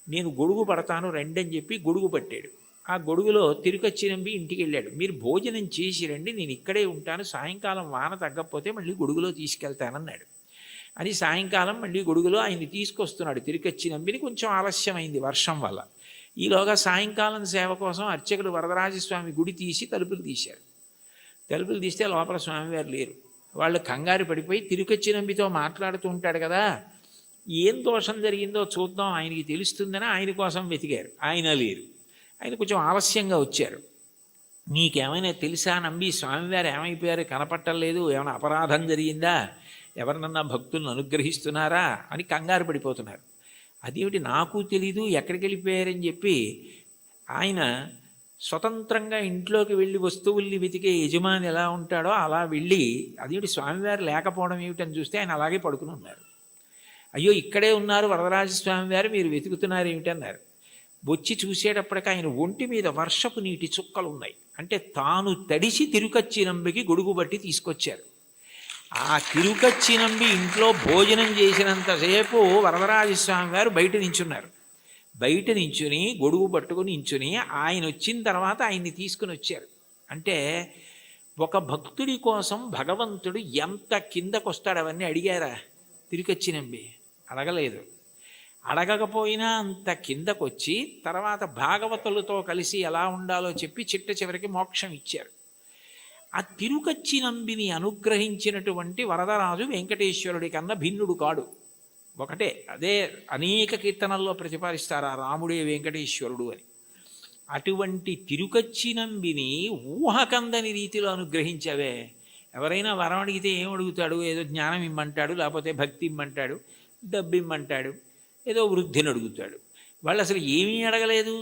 నేను గొడుగు పడతాను రండి అని చెప్పి గొడుగు పట్టాడు. ఆ గొడుగులో తిరుకచ్చినంబి ఇంటికి వెళ్ళాడు. మీరు భోజనం చేసి రండి, నేను ఇక్కడే ఉంటాను, సాయంకాలం వాన తగ్గకపోతే మళ్ళీ గొడుగులో తీసుకెళ్తానన్నాడు. అని సాయంకాలం మళ్ళీ గొడుగులో ఆయన్ని తీసుకొస్తున్నాడు తిరుకచ్చినంబిని. కొంచెం ఆలస్యమైంది వర్షం వల్ల. ఈలోగా సాయంకాలం సేవ కోసం అర్చకులు వరదరాజస్వామి గుడి తీసి తలుపులు తీశారు. తలుపులు తీస్తే లోపల స్వామివారు లేరు. వాళ్ళు కంగారు పడిపోయి తిరుకచ్చినంబితో మాట్లాడుతూ ఉంటాడు కదా, ఏం దోషం జరిగిందో చూద్దాం ఆయనకి తెలుస్తుందని ఆయన కోసం వెతికారు. ఆయన లేరు. ఆయన కొంచెం ఆలస్యంగా వచ్చారు. నీకేమైనా తెలుసా నంబి, స్వామివారు ఏమైపోయారు, కనపట్టలేదు, ఏమైనా అపరాధం జరిగిందా, ఎవరినన్నా భక్తులను అనుగ్రహిస్తున్నారా అని కంగారు పడిపోతున్నారు. అదేమిటి నాకు తెలీదు, ఎక్కడికి వెళ్ళిపోయారని చెప్పి ఆయన స్వతంత్రంగా ఇంట్లోకి వెళ్ళి వస్తువుల్ని వెతికే యజమాని ఎలా ఉంటాడో అలా వెళ్ళి అదేమిటి స్వామివారు లేకపోవడం ఏమిటని చూస్తే ఆయన అలాగే పడుకుని ఉన్నారు. అయ్యో ఇక్కడే ఉన్నారు వరదరాజస్వామివారు, మీరు వెతుకుతున్నారు ఏమిటన్నారు. వచ్చి చూసేటప్పటికి ఆయన ఒంటి మీద వర్షపు నీటి చుక్కలు ఉన్నాయి. అంటే తాను తడిసి తిరుకచ్చినంబికి గొడుగు బట్టి తీసుకొచ్చారు. ఆ తిరుకచ్చినంబి ఇంట్లో భోజనం చేసినంతసేపు వరదరాజస్వామి వారు బయట నించున్నారు. బయట నించుని గొడుగు పట్టుకుని నించుని ఆయన వచ్చిన తర్వాత ఆయన్ని తీసుకుని వచ్చారు. అంటే ఒక భక్తుడి కోసం భగవంతుడు ఎంత కిందకు వస్తాడు అవన్నీ అడిగారా తిరుకచ్చినంబి? అడగలేదు. అడగకపోయినా అంత కిందకొచ్చి తర్వాత భాగవతులతో కలిసి ఎలా ఉండాలో చెప్పి చిట్ట చివరికి మోక్షం ఇచ్చారు. ఆ తిరుకచ్చినంబిని అనుగ్రహించినటువంటి వరదరాజు వెంకటేశ్వరుడి కన్నా భిన్నుడు కాడు. ఒకటే, అదే అనేక కీర్తనల్లో ప్రతిపాదిస్తారు ఆ రాముడే వెంకటేశ్వరుడు అని. అటువంటి తిరుకచ్చినంబిని ఊహకందని రీతిలో అనుగ్రహించవే. ఎవరైనా వరం అడిగితే ఏం అడుగుతాడు? ఏదో జ్ఞానం ఇమ్మంటాడు, లేకపోతే భక్తి ఇమ్మంటాడు, డబ్బు ఇమ్మంటాడు, ఏదో వృద్ధిని అడుగుతాడు. వాళ్ళు అసలు ఏమీ అడగలేదు.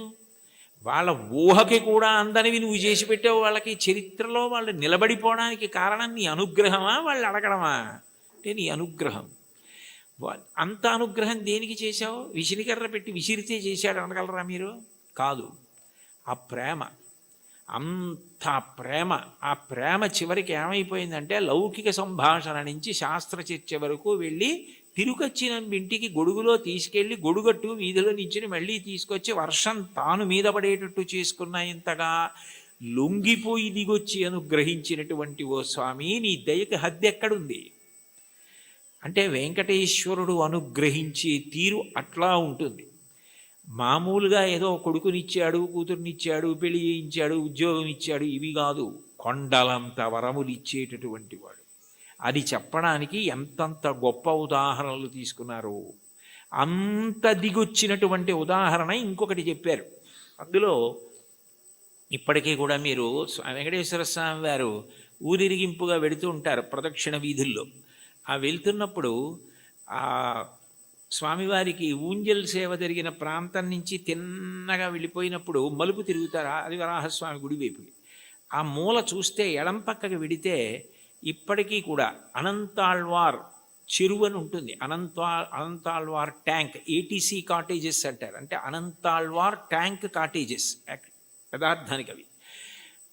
వాళ్ళ ఊహకి కూడా అందనివి నువ్వు చేసి పెట్టావు. వాళ్ళకి చరిత్రలో వాళ్ళు నిలబడిపోవడానికి కారణం నీ అనుగ్రహమా, వాళ్ళు అడగడమా? అంటే నీ అనుగ్రహం. అంత అనుగ్రహం దేనికి చేశావు? విసినికర్ర పెట్టి విసిరితే చేశాడు అనగలరా మీరు? కాదు. ఆ ప్రేమ, అంత ప్రేమ. ఆ ప్రేమ చివరికి ఏమైపోయిందంటే లౌకిక సంభాషణ నుంచి శాస్త్ర చర్చ వరకు వెళ్ళి తిరుకచ్చినంబి ఇంటికి గొడుగులో తీసుకెళ్ళి గొడుగట్టు వీధిలో నుంచి మళ్ళీ తీసుకొచ్చి వర్షం తాను మీద పడేటట్టు చేసుకున్న ఇంతగా లొంగిపోయి దిగొచ్చి అనుగ్రహించినటువంటి ఓ స్వామి, నీ దయకి హద్దు ఎక్కడుంది? అంటే వెంకటేశ్వరుడు అనుగ్రహించే తీరు అట్లా ఉంటుంది. మామూలుగా ఏదో కొడుకునిచ్చాడు, కూతుర్నిచ్చాడు, పెళ్లి చేయించాడు, ఉద్యోగం ఇచ్చాడు, ఇవి కాదు. కొండలంత వరములు ఇచ్చేటటువంటి వాడు. అది చెప్పడానికి ఎంతంత గొప్ప ఉదాహరణలు తీసుకున్నారు. అంత దిగొచ్చినటువంటి ఉదాహరణ ఇంకొకటి చెప్పారు. అందులో ఇప్పటికీ కూడా మీరు వెంకటేశ్వర స్వామి వారు ఊరిరిగింపుగా వెళుతూ ఉంటారు ప్రదక్షిణ వీధుల్లో. ఆ వెళ్తున్నప్పుడు ఆ స్వామివారికి ఊంజల్ సేవ జరిగిన ప్రాంతం నుంచి తిన్నగా వెళ్ళిపోయినప్పుడు మలుపు తిరుగుతారు అది వరాహస్వామి గుడి వైపుకి. ఆ మూల చూస్తే ఎడం పక్కకి వెడితే ఇప్పటికీ కూడా అనంతాళ్వార్ చెరువు అని ఉంటుంది. అనంతాళ్వార్ ట్యాంక్, ఏటీసీ కాటేజెస్ అంటారు. అంటే అనంతాళ్వార్ ట్యాంక్ కాటేజెస్ యథార్థానికి అవి.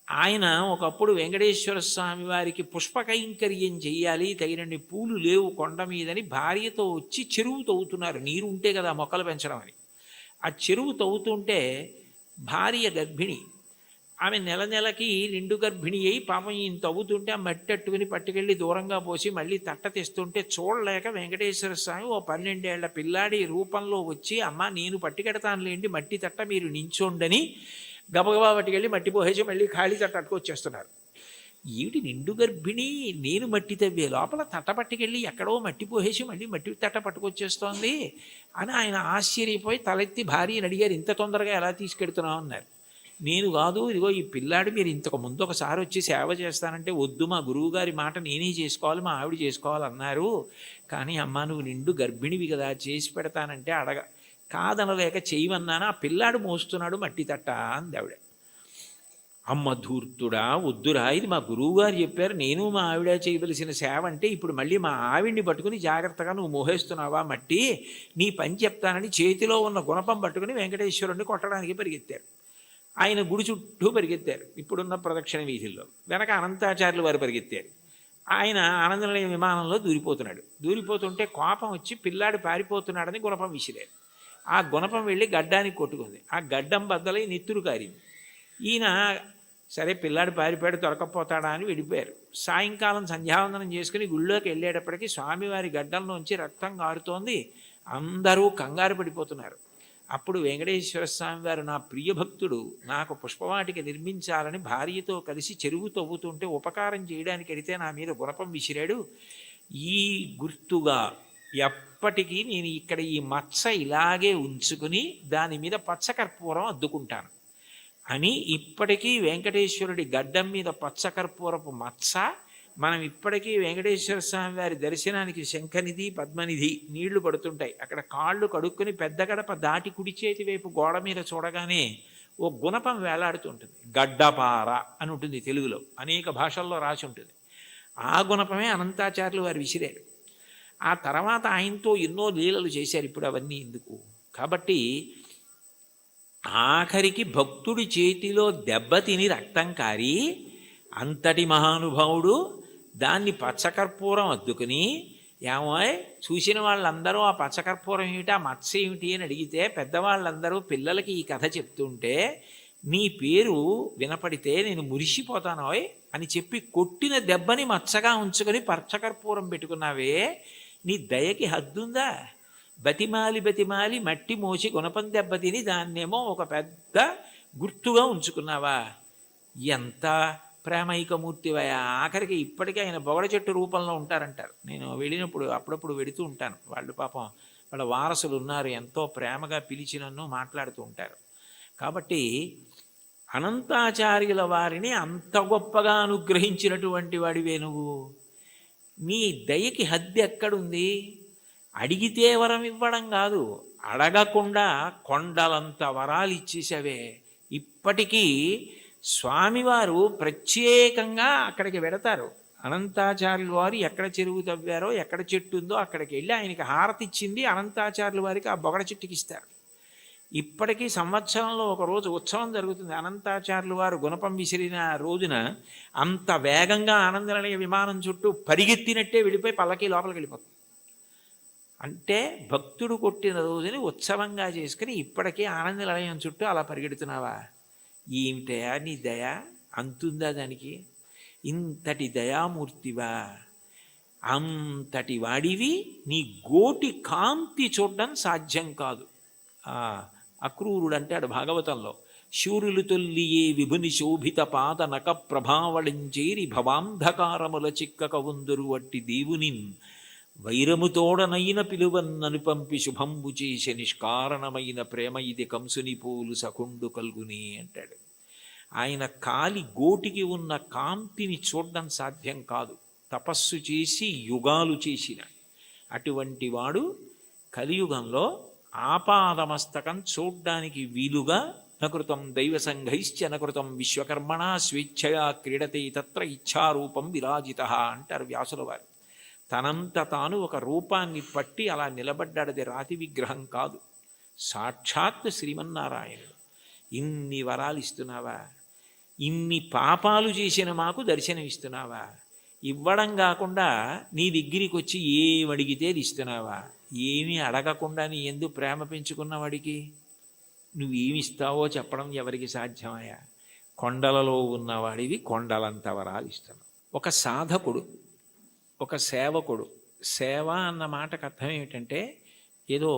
ఆయన ఒకప్పుడు వెంకటేశ్వర స్వామి వారికి పుష్పకైంకర్యం చెయ్యాలి, తగినన్ని పూలు లేవు కొండ మీదని భార్యతో వచ్చి చెరువు తవ్వుతున్నారు. నీరు ఉంటే కదా మొక్కలు పెంచడం అని. ఆ చెరువు తవ్వుతుంటే భార్య గర్భిణి. ఆమె నెల నెలకి నిండు గర్భిణి అయి పాపం ఈయన తవ్వుతుంటే ఆ మట్టి అట్టుకుని పట్టుకెళ్ళి దూరంగా పోసి మళ్ళీ తట్ట తెస్తుంటే చూడలేక వెంకటేశ్వర స్వామి ఓ 12 ఏళ్ల పిల్లాడి రూపంలో వచ్చి, అమ్మ నేను పట్టుకెడతానులేండి మట్టి తట్ట, మీరు నించోండని గబగబా పట్టుకెళ్ళి మట్టి పోసేసి మళ్ళీ ఖాళీ తట్ట అట్టుకొచ్చేస్తున్నారు. ఏమిటి నిండు గర్భిణి, నేను మట్టి తవ్వే లోపల తట్ట పట్టుకెళ్ళి ఎక్కడో మట్టి పోసేసి మళ్ళీ మట్టి తట్ట పట్టుకొచ్చేస్తోంది అని ఆయన ఆశ్చర్యపోయి తలెత్తి భార్యని అడిగారు, ఇంత తొందరగా ఎలా తీసుకెడుతున్నావు అన్నారు. నేను కాదు, ఇదిగో ఈ పిల్లాడు మీరు ఇంతకు ముందు ఒకసారి వచ్చి సేవ చేస్తానంటే వద్దు, మా గురువుగారి మాట నేనే చేసుకోవాలి, మా ఆవిడ చేసుకోవాలన్నారు. కానీ అమ్మ నువ్వు నిండు గర్భిణివి కదా, చేసి పెడతానంటే కాదనలేక చేయమన్నాను, ఆ పిల్లాడు మోస్తున్నాడు మట్టి తట్ట అంది ఆవిడ. అమ్మ ధూర్తుడా, వద్దురా, ఇది మా గురువుగారు చెప్పారు, నేను మా ఆవిడ చేయవలసిన సేవ అంటే ఇప్పుడు మళ్ళీ మా ఆవిడ్ని పట్టుకుని జాగ్రత్తగా నువ్వు మోహేస్తున్నావా మట్టి, నీ పని చెప్తానని చేతిలో ఉన్న గుణపం పట్టుకుని వెంకటేశ్వరుణ్ణి కొట్టడానికి పరిగెత్తారు. ఆయన గుడి చుట్టూ పరిగెత్తారు ఇప్పుడున్న ప్రదక్షిణ వీధుల్లో. వెనక అనంతాచార్యులు వారు పరిగెత్తారు. ఆయన ఆనందనిలయ విమానంలో దూరిపోతుంటే కోపం వచ్చి పిల్లాడు పారిపోతున్నాడని గుణపం విసిరారు. ఆ గుణపం వెళ్ళి గడ్డానికి కొట్టుకుంది. ఆ గడ్డం బద్దలై నెత్తురు కారింది. ఈయన సరే పిల్లాడు పారిపోయాడు, దొరకపోతాడా అని వెళ్ళిపోయారు. సాయంకాలం సంధ్యావందనం చేసుకుని గుళ్ళోకి వెళ్ళేటప్పటికీ స్వామివారి గడ్డంలోంచి రక్తం కారుతోంది. అందరూ కంగారు పడిపోతున్నారు. అప్పుడు వెంకటేశ్వర స్వామి వారు, నా ప్రియభక్తుడు నాకు పుష్పవాటిక నిర్మించాలని భార్యతో కలిసి చెరువు తవ్వుతుంటే ఉపకారం చేయడానికి వెళితే నా మీద గుణపం విసిరాడు. ఈ గుర్తుగా ఎప్పటికీ నేను ఇక్కడ ఈ మచ్చ ఇలాగే ఉంచుకుని దాని మీద పచ్చకర్పూరం అద్దుకుంటాను అని ఇప్పటికీ వెంకటేశ్వరుడి గడ్డం మీద పచ్చకర్పూరపు మచ్చ. మనం ఇప్పటికీ వెంకటేశ్వర స్వామి వారి దర్శనానికి శంఖనిధి పద్మనిధి నీళ్లు పడుతుంటాయి. అక్కడ కాళ్ళు కడుక్కొని పెద్ద గడప దాటి కుడి చేతి వైపు గోడ మీద చూడగానే ఓ గుణపం వేలాడుతుంటుంది. గడ్డపార అని ఉంటుంది తెలుగులో, అనేక భాషల్లో రాసి ఉంటుంది. ఆ గుణపమే అనంతాచార్యులు వారు విసిరారు. ఆ తర్వాత ఆయనతో ఎన్నో లీలలు చేశారు. ఇప్పుడు అవన్నీ ఎందుకు? కాబట్టి ఆఖరికి భక్తుడి చేతిలో దెబ్బతిని రక్తం కారి అంతటి మహానుభావుడు దాన్ని పచ్చకర్పూరం అద్దుకుని, ఏమో చూసిన వాళ్ళందరూ ఆ పచ్చకర్పూరం ఏమిటి, ఆ మత్స్య ఏమిటి అని అడిగితే పెద్దవాళ్ళందరూ పిల్లలకి ఈ కథ చెప్తుంటే నీ పేరు వినపడితే నేను మురిసిపోతానోయ్ అని చెప్పి కొట్టిన దెబ్బని మచ్చగా ఉంచుకొని పచ్చకర్పూరం పెట్టుకున్నావే, నీ దయకి హద్దుందా? బతిమాలి మట్టి మోసి గుణపం దెబ్బతిని దాన్నేమో ఒక పెద్ద గుర్తుగా ఉంచుకున్నావా? ఎంత ప్రేమైకమూర్తివయ. ఆఖరికి ఇప్పటికీ ఆయన బొగడ చెట్టు రూపంలో ఉంటారంటారు. నేను వెళ్ళినప్పుడు అప్పుడప్పుడు వెడుతూ ఉంటాను. వాళ్ళు పాపం వాళ్ళ వారసులు ఉన్నారు, ఎంతో ప్రేమగా పిలిచి నన్ను మాట్లాడుతూ ఉంటారు. కాబట్టి అనంతాచార్యుల వారిని అంత గొప్పగా అనుగ్రహించినటువంటి వాడివే నువ్వు. నీ దయకి హద్దు ఎక్కడుంది? అడిగితే వరం ఇవ్వడం కాదు, అడగకుండా కొండలంత వరాలు ఇచ్చేసావే. ఇప్పటికీ స్వామివారు ప్రత్యేకంగా అక్కడికి వెడతారు. అనంతాచార్యుల వారు ఎక్కడ చెరువు తవ్వారో, ఎక్కడ చెట్టు ఉందో అక్కడికి వెళ్ళి ఆయనకి హారతి ఇచ్చింది అనంతాచార్యుల వారికి ఆ బొగడ చెట్టుకి ఇస్తారు. ఇప్పటికీ సంవత్సరంలో ఒక రోజు ఉత్సవం జరుగుతుంది. అనంతాచార్యుల వారు గుణపం విసిరిన రోజున అంత వేగంగా ఆనందనిలయ విమానం చుట్టూ పరిగెత్తినట్టే వెళ్ళిపోయి పల్లకి లోపలికి వెళ్ళిపోతుంది. అంటే భక్తుడు కొట్టిన రోజుని ఉత్సవంగా చేసుకుని ఇప్పటికీ ఆనందనిలయం చుట్టూ అలా పరిగెడుతున్నావా? ఏమిటయా నీ దయ? అంతుందా దానికి? ఇంతటి దయామూర్తివా, అంతటి వాడివి నీ గోటి కాంతి చూడడం సాధ్యం కాదు. అక్రూరుడు అంటాడు భాగవతంలో, శూరులు తొల్లియే విభుని శోభిత పాద నక ప్రభావళించేరి భవాంధకారముల చిక్కక ఉందురు వట్టి దేవునిన్ వైరముతోడనైన పిలువన్నను పంపి శుభంబు చేసే నిష్కారణమైన ప్రేమ ఇది కంసుని పోలు సకుండు కల్గుని అంటాడు. ఆయన కాలి గోటికి ఉన్న కాంతిని చూడడం సాధ్యం కాదు, తపస్సు చేసి యుగాలు చేసిన అటువంటి వాడు కలియుగంలో ఆపాదమస్తకం చూడ్డానికి వీలుగా నకృతం దైవసంఘైశ్చ నకృతం విశ్వకర్మణ స్వేచ్ఛయా క్రీడతే తత్ర ఇచ్ఛారూపం విరాజిత అంటారు వ్యాసుల వారు. తనంత తాను ఒక రూపాన్ని పట్టి అలా నిలబడ్డాడది రాతి విగ్రహం కాదు, సాక్షాత్ శ్రీమన్నారాయణుడు. ఇన్ని వరాలు ఇస్తున్నావా, ఇన్ని పాపాలు చేసిన మాకు దర్శనం ఇస్తున్నావా, ఇవ్వడం కాకుండా నీ దగ్గరికి వచ్చి ఏమడిగితే అది ఇస్తున్నావా, ఏమీ అడగకుండా నీ ఎందుకు ప్రేమ పెంచుకున్న వాడికి నువ్వేమిస్తావో చెప్పడం ఎవరికి సాధ్యమయ్యా? కొండలలో ఉన్నవాడివి కొండలంత వరాలు ఇస్తున్నావు. ఒక సాధకుడు, ఒక సేవకుడు, సేవ అన్న మాటకు అర్థం ఏమిటంటే ఏదో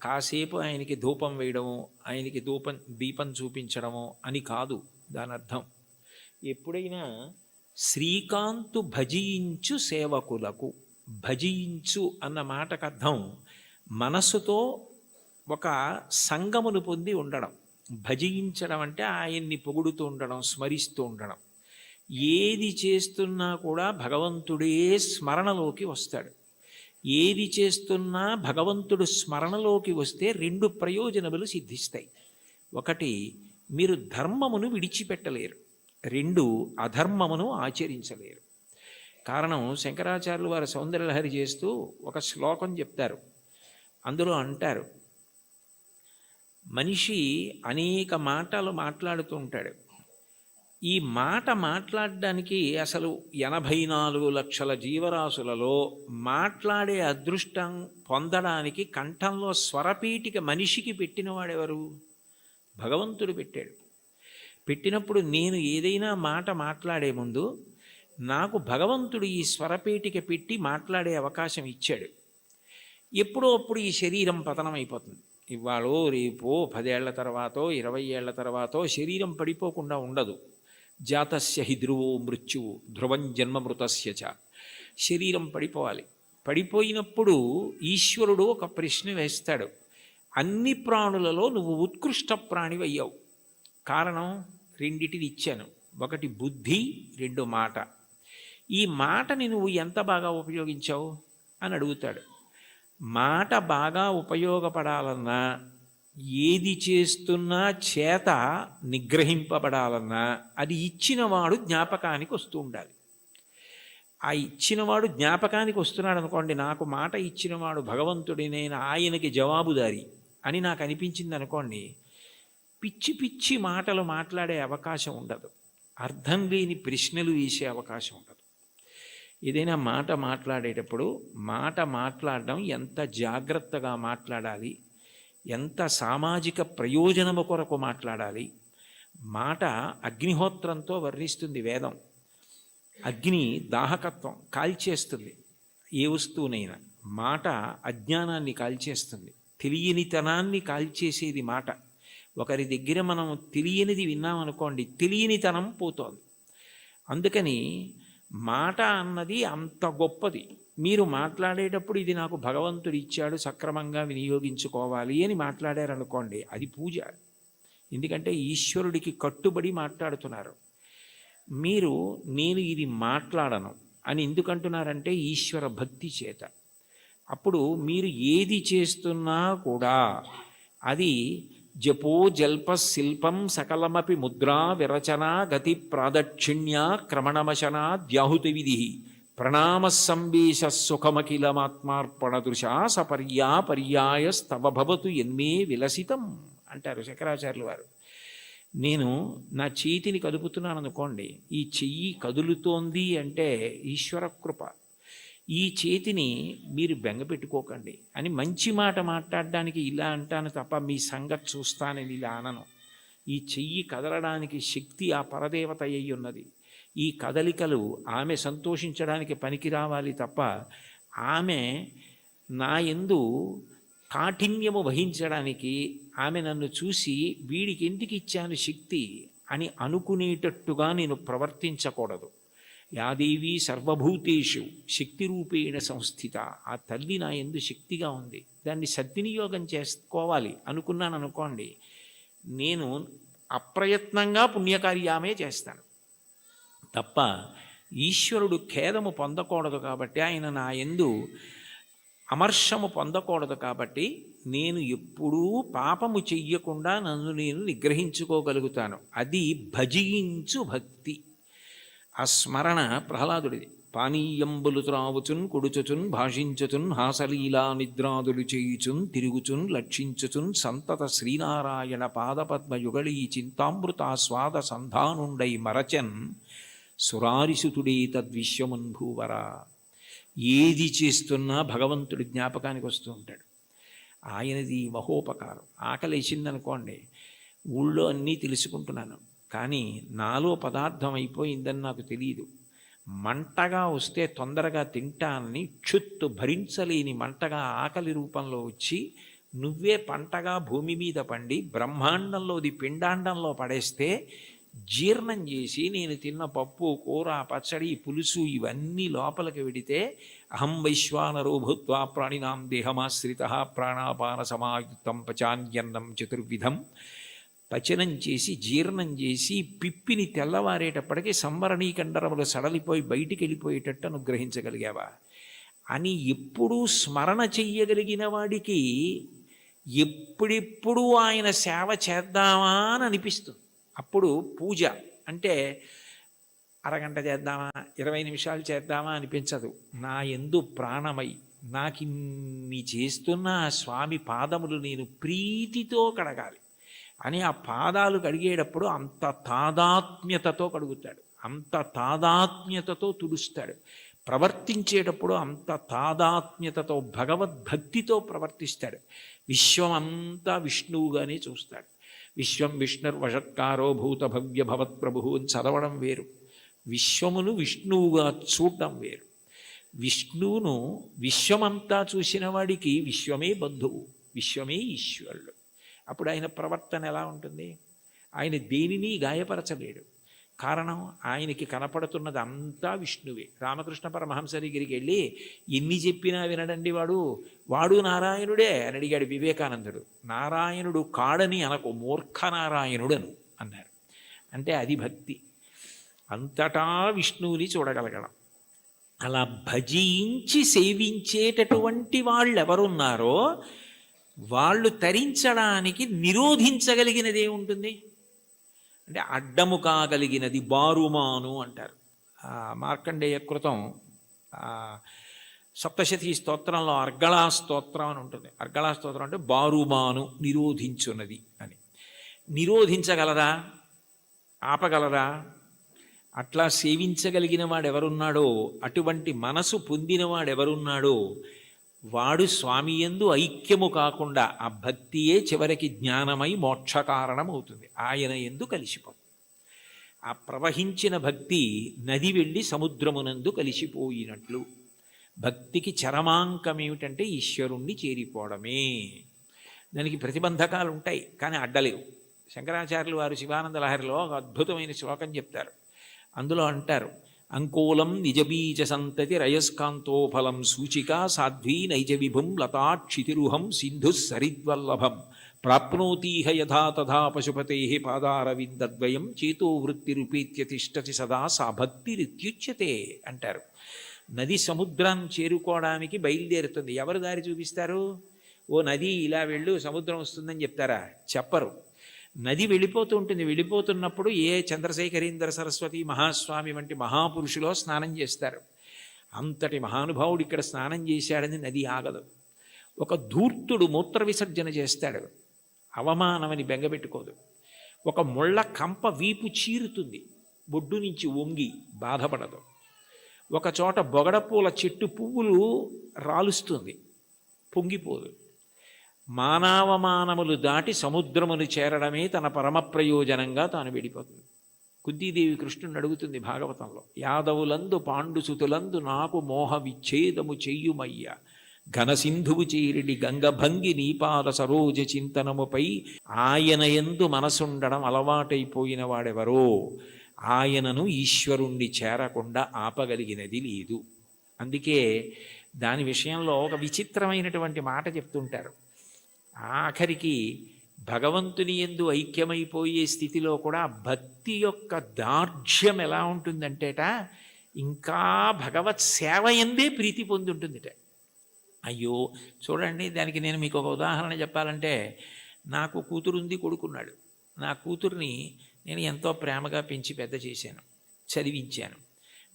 కాసేపు ఆయనకి ధూపం వేయడము, ఆయనకి దీపం చూపించడము అని కాదు దాని అర్థం. ఎప్పుడైనా శ్రీకాంతు భజించు సేవకులకు, భజించు అన్న మాటకు అర్థం మనస్సుతో ఒక సంగమును పొంది ఉండడం. భజించడం అంటే ఆయన్ని పొగుడుతూ ఉండడం, స్మరిస్తూ ఉండడం. ఏది చేస్తున్నా కూడా భగవంతుడే స్మరణలోకి వస్తాడు. ఏది చేస్తున్నా భగవంతుడు స్మరణలోకి వస్తే రెండు ప్రయోజనములు సిద్ధిస్తాయి. ఒకటి, మీరు ధర్మమును విడిచిపెట్టలేరు. రెండు, అధర్మమును ఆచరించలేరు. కారణం, శంకరాచార్యులు వారు సౌందర్యలహరి చేస్తూ ఒక శ్లోకం చెప్తారు. అందులో అంటారు, మనిషి అనేక మాటలు మాట్లాడుతూ ఉంటాడు. ఈ మాట మాట్లాడడానికి అసలు 84 లక్షల జీవరాశులలో మాట్లాడే అదృష్టం పొందడానికి కంఠంలో స్వరపీఠిక మనిషికి పెట్టినవాడెవరు? భగవంతుడు పెట్టాడు. పెట్టినప్పుడు నేను ఏదైనా మాట మాట్లాడే ముందు నాకు భగవంతుడు ఈ స్వరపేటిక పెట్టి మాట్లాడే అవకాశం ఇచ్చాడు. ఎప్పుడో అప్పుడు ఈ శరీరం పతనం అయిపోతుంది. ఇవాళో రేపో 10 ఏళ్ల తర్వాతో 20 ఏళ్ల తర్వాతో శరీరం పడిపోకుండా ఉండదు. జాతస్య హి ధ్రువో మృత్యువు ధ్రువం జన్మమృతస్య చ. శరీరం పడిపోవాలి. పడిపోయినప్పుడు ఈశ్వరుడు ఒక ప్రశ్న వేస్తాడు, అన్ని ప్రాణులలో నువ్వు ఉత్కృష్ట ప్రాణివయ్యావు. కారణం, రెండిటిని ఇచ్చాను. ఒకటి బుద్ధి, రెండు మాట. ఈ మాటని నువ్వు ఎంత బాగా ఉపయోగించావు అని అడుగుతాడు. మాట బాగా ఉపయోగపడాలన్నా, ఏది చేస్తున్నా చేత నిగ్రహింపబడాలన్నా అది ఇచ్చినవాడు జ్ఞాపకానికి వస్తూ ఉండాలి. ఆ ఇచ్చినవాడు జ్ఞాపకానికి వస్తున్నాడు అనుకోండి, నాకు మాట ఇచ్చినవాడు భగవంతుడి, నేను ఆయనకి జవాబుదారి అని నాకు అనిపించింది అనుకోండి, పిచ్చి పిచ్చి మాటలు మాట్లాడే అవకాశం ఉండదు, అర్థం లేని ప్రశ్నలు వేసే అవకాశం ఉండదు. ఏదైనా మాట మాట్లాడేటప్పుడు మాట మాట్లాడడం ఎంత జాగ్రత్తగా మాట్లాడాలి, ఎంత సామాజిక ప్రయోజనము కొరకు మాట్లాడాలి. మాట అగ్నిహోత్రంతో వర్ణిస్తుంది వేదం. అగ్ని దాహకత్వం కాల్చేస్తుంది ఏ వస్తువునైనా. మాట అజ్ఞానాన్ని కాల్చేస్తుంది, తెలియనితనాన్ని కాల్చేసేది మాట. ఒకరి దగ్గర మనం తెలియనిది విన్నామనుకోండి, తెలియనితనం పోతోంది. అందుకని మాట అన్నది అంత గొప్పది. మీరు మాట్లాడేటప్పుడు ఇది నాకు భగవంతుడు ఇచ్చాడు, సక్రమంగా వినియోగించుకోవాలి అని మాట్లాడారనుకోండి, అది పూజ. ఎందుకంటే ఈశ్వరుడికి కట్టుబడి మాట్లాడుతున్నారు. మీరు నేను ఇది మాట్లాడను అని ఎందుకంటున్నారంటే ఈశ్వర భక్తి చేత. అప్పుడు మీరు ఏది చేస్తున్నా కూడా అది జపో జల్ప శిల్పం సకలమపి ముద్రా విరచన గతి ప్రాదక్షిణ్య క్రమణమశనా ద్యాహుతి విధి ప్రణామ సంవేశ సుఖమఖిలమాత్మార్పణ దృశా సపర్యా పర్యాయ స్తవ భవతు ఎన్మే విలసితం అంటారు శంకరాచార్యులు వారు. నేను నా చేతిని కదుపుతున్నాను అనుకోండి, ఈ చెయ్యి కదులుతోంది అంటే ఈశ్వర కృప. ఈ చేతిని మీరు బెంగపెట్టుకోకండి అని మంచి మాట మాట్లాడడానికి ఇలా అంటాను తప్ప మీ సంగతి చూస్తానని ఇలా అనను. ఈ చెయ్యి కదలడానికి శక్తి ఆ పరదేవత అయి ఉన్నది. ఈ కదలికలు ఆమె సంతోషించడానికి పనికి రావాలి తప్ప ఆమె నా యందు కాఠిన్యము వహించడానికి ఆమె నన్ను చూసి వీడికి ఎందుకు ఇచ్చాను శక్తి అని అనుకునేటట్టుగా నేను ప్రవర్తించకూడదు. యాదేవి సర్వభూతేషు శక్తి రూపేణ సంస్థిత. ఆ తల్లి నా యందు శక్తిగా ఉంది, దాన్ని సద్వినియోగం చేసుకోవాలి అనుకున్నాను అనుకోండి, నేను అప్రయత్నంగా పుణ్యకార్యామే చేస్తాను తప్ప ఈశ్వరుడు ఖేదము పొందకూడదు. కాబట్టి ఆయన నా యందు అమర్షము పొందకూడదు. కాబట్టి నేను ఎప్పుడూ పాపము చెయ్యకుండా నన్ను నేను నిగ్రహించుకోగలుగుతాను. అది భజించు భక్తి. ఆ స్మరణ ప్రహ్లాదుడిది. పానీయంబులు త్రావుచున్ కొడుచుచున్ భాషించుచున్ హాసలీలా నిద్రాదులు చేయుచున్ తిరుగుచున్ లక్షించుచున్ సంతత శ్రీనారాయణ పాదపద్మయుగళీ చింతామృతాస్వాద సంధానుండై మరచన్ సురారిసుతుడే తద్విశ్వమున్ భూవరా. ఏది చేస్తున్నా భగవంతుడి జ్ఞాపకానికి వస్తూ ఉంటాడు. ఆయనది మహోపకారం. ఆకలేసిందనుకోండి, ఊళ్ళో అన్నీ తెలుసుకుంటున్నాను కానీ నాలో పదార్థం అయిపోయిందని నాకు తెలియదు. మంటగా వస్తే తొందరగా తింటానని క్షుత్తు భరించలేని మంటగా ఆకలి రూపంలో వచ్చి నువ్వే పంటగా భూమి మీద పండి బ్రహ్మాండంలోది పిండాండంలో పడేస్తే జీర్ణం చేసి నేను తిన్న పప్పు కూర పచ్చడి పులుసు ఇవన్నీ లోపలికి వెడితే అహం వైశ్వానరో భూత్వా ప్రాణినాం దేహమాశ్రిత ప్రాణాపాన సమాయుక్తం పచాన్యన్నం చతుర్విధం పచనం చేసి జీర్ణం చేసి పిప్పిని తెల్లవారేటప్పటికీ సంవరణీకండరములు సడలిపోయి బయటికి వెళ్ళిపోయేటట్టు అనుగ్రహించగలిగావా అని ఎప్పుడూ స్మరణ చెయ్యగలిగిన వాడికి ఎప్పుడెప్పుడు ఆయన సేవ చేద్దామా అని అనిపిస్తుంది. అప్పుడు పూజ అంటే అరగంట చేద్దామా 20 నిమిషాలు చేద్దామా అనిపించదు. నా యందు ప్రాణమై నాకిన్ని చేస్తున్న ఆ స్వామి పాదములు నేను ప్రీతితో కడగాలి అని ఆ పాదాలు కడిగేటప్పుడు అంత తాదాత్మ్యతతో కడుగుతాడు, అంత తాదాత్మ్యతతో తుడుస్తాడు. ప్రవర్తించేటప్పుడు అంత తాదాత్మ్యతతో భగవద్భక్తితో ప్రవర్తిస్తాడు. విశ్వమంతా విష్ణువుగానే చూస్తాడు. విశ్వం విష్ణుర్వషత్కారో భూత భవ్య భవత్ప్రభు అని చదవడం వేరు, విశ్వమును విష్ణువుగా చూడడం వేరు. విష్ణువును విశ్వమంతా చూసిన వాడికి విశ్వమే బంధువు, విశ్వమే ఈశ్వరుడు. అప్పుడు ఆయన ప్రవర్తన ఎలా ఉంటుంది? ఆయన దేనిని గాయపరచలేడు. కారణం ఆయనకి కనపడుతున్నది అంతా విష్ణువే. రామకృష్ణ పరమహంస దగ్గరికి వెళ్ళి ఎన్ని చెప్పినా వినడండి వాడు నారాయణుడే అని అడిగాడు వివేకానందుడు. నారాయణుడు కాడని అనకు, మూర్ఖ నారాయణుడు అన్నారు. అంటే అది భక్తి, అంతటా విష్ణువుని చూడగలగడం. అలా భజించి సేవించేటటువంటి వాళ్ళు ఎవరున్నారో వాళ్ళు తరించడానికి నిరోధించగలిగినది ఏముంటుంది అంటే అడ్డము కాగలిగినది బారుమాను అంటారు. మార్కండేయ కృతం సప్తశతి స్తోత్రంలో అర్గళా స్తోత్రం అని ఉంటుంది. అర్గళా స్తోత్రం అంటే బారుమాను నిరోధించున్నది అని. నిరోధించగలరా? ఆపగలరా? అట్లా సేవించగలిగిన వాడెవరున్నాడో, అటువంటి మనసు పొందినవాడెవరున్నాడో వాడు స్వామి యందు ఐక్యము కాకుండా ఆ భక్తియే చివరికి జ్ఞానమై మోక్షకారణం అవుతుంది. ఆయన యందు కలిసిపోతుంది. ఆ ప్రవహించిన భక్తి నది వెళ్ళి సముద్రమునందు కలిసిపోయినట్లు. భక్తికి చరమాంకం ఏమిటంటే ఈశ్వరుణ్ణి చేరిపోవడమే. దానికి ప్రతిబంధకాలు ఉంటాయి కానీ అడ్డలేవు. శంకరాచార్యులు వారు శివానంద లహరిలో ఒక అద్భుతమైన శ్లోకం చెప్తారు. అందులో అంటారు, అంకోలం నిజబీజ సంతతి రయస్కాంతోఫలం సూచికా సాధ్వీ నైజ విభుం లతాక్షితిరుహం సింధు సరిద్వల్లభం ప్రాప్నోతీహ యథా తథా పశుపతే పాదారవిందద్వయం చేతో వృత్తిరుపేత్య తిష్టతి సదా సా భక్తిరిత్యుచ్యతే అంటారు. నది సముద్రాన్ని చేరుకోవడానికి బయలుదేరుతుంది. ఎవరు దారి చూపిస్తారు? ఓ నది ఇలా వెళ్ళు సముద్రం వస్తుందని చెప్తారా? చెప్పరు. నది వెళ్ళిపోతూ ఉంటుంది. వెళ్ళిపోతున్నప్పుడు ఏ చంద్రశేఖరీంద్ర సరస్వతి మహాస్వామి వంటి మహాపురుషులో స్నానం చేస్తారు. అంతటి మహానుభావుడు ఇక్కడ స్నానం చేశాడని నది ఆగదు. ఒక ధూర్తుడు మూత్ర విసర్జన చేస్తాడు, అవమానమని బెంగపెట్టుకోదు. ఒక ముళ్ళ కంప వీపు చీరుతుంది, బొడ్డు నుంచి వంగి బాధపడదు. ఒక చోట బొగడపూల చెట్టు పువ్వులు రాలుస్తుంది, పొంగిపోదు. మానవమానములు దాటి సముద్రమును చేరడమే తన పరమ ప్రయోజనంగా తాను వెళ్ళిపోతుంది. కుంతీదేవి కృష్ణుని అడుగుతుంది భాగవతంలో, యాదవులందు పాండుసుతులందు నాకు మోహ విచ్ఛేదము చెయ్యుమయ్య ఘనసింధువు చేరిడి గంగభంగి నీపాల సరోజ చింతనముపై ఆయన యందు మనసుండడం అలవాటైపోయిన వాడెవరో ఆయనను ఈశ్వరుణ్ణి చేరకుండా ఆపగలిగినది లేదు. అందుకే దాని విషయంలో ఒక విచిత్రమైనటువంటి మాట చెప్తుంటారు. ఆఖరికి భగవంతుని యందు ఐక్యమైపోయే స్థితిలో కూడా భక్తి యొక్క దార్ఢ్యం ఎలా ఉంటుందంటేట, ఇంకా భగవత్ సేవ ఎందే ప్రీతి పొంది ఉంటుందిట. అయ్యో చూడండి, దానికి నేను మీకు ఒక ఉదాహరణ చెప్పాలంటే, నాకు కూతురుంది, కొడుకున్నాడు. నా కూతుర్ని నేను ఎంతో ప్రేమగా పెంచి పెద్ద చేశాను, చదివించాను.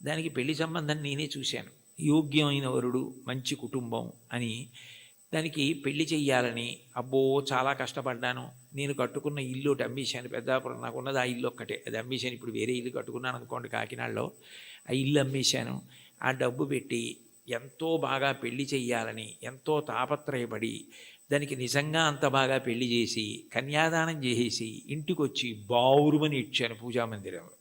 దానికి పెళ్లి సంబంధం నేనే చూశాను. యోగ్యమైన వరుడు, మంచి కుటుంబం అని దానికి పెళ్లి చెయ్యాలని అబ్బో చాలా కష్టపడ్డాను. నేను కట్టుకున్న ఇల్లు ఒకటి అమ్మేశాను. పెద్దాపురం నాకున్నది ఆ ఇల్లు ఒక్కటే, అది అమ్మేశాను. ఇప్పుడు వేరే ఇల్లు కట్టుకున్నాను అనుకోండి కాకినాడలో. ఆ ఇల్లు అమ్మేశాను. ఆ డబ్బు పెట్టి ఎంతో బాగా పెళ్లి చెయ్యాలని ఎంతో తాపత్రయపడి దానికి నిజంగా అంత బాగా పెళ్లి చేసి కన్యాదానం చేసేసి ఇంటికి వచ్చి బావురుమని ఇచ్చాను పూజామందిరంలో.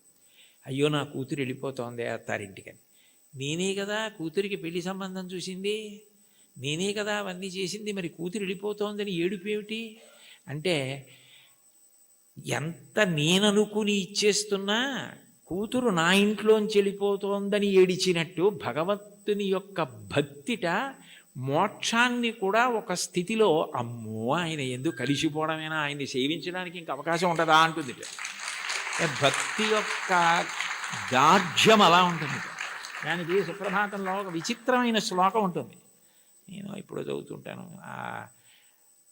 అయ్యో నా కూతురు వెళ్ళిపోతోంది అత్తారింటికని. నేనే కదా కూతురికి పెళ్లి సంబంధం చూసింది, నేనే కదా అవన్నీ చేసింది, మరి కూతురు వెళ్ళిపోతోందని ఏడుపు ఏమిటి అంటే, ఎంత నేననుకుని ఇచ్చేస్తున్నా కూతురు నా ఇంట్లోంచి వెళ్ళిపోతోందని ఏడిచినట్టు భగవంతుని యొక్క భక్తిట మోక్షాన్ని కూడా ఒక స్థితిలో అమ్మో ఆయన ఎందుకు కలిసిపోవడమేనా, ఆయన్ని సేవించడానికి ఇంక అవకాశం ఉంటుందా అంటుంది. భక్తి యొక్క దార్ఢ్యం అలా ఉంటుంది. దానికి సుప్రభాతంలో ఒక విచిత్రమైన శ్లోకం ఉంటుంది, నేను ఇప్పుడు చదువుతుంటాను.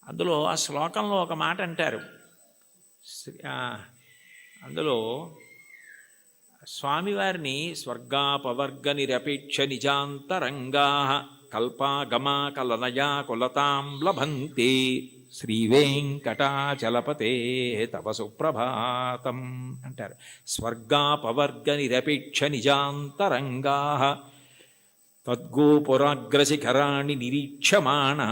అందులో ఆ శ్లోకంలో ఒక మాట అంటారు. అందులో స్వామివారిని స్వర్గాపవర్గ నిరపేక్ష నిజాంతరంగా కల్పాగమా కలనయా కులతాం లభంతే శ్రీవేంకటాచలపతే తవ సుప్రభాతం అంటారు. స్వర్గాపవర్గ నిరపేక్ష నిజాంతరంగా తద్గోపురాగ్రశిఖరాణి నిరీక్షమాణా.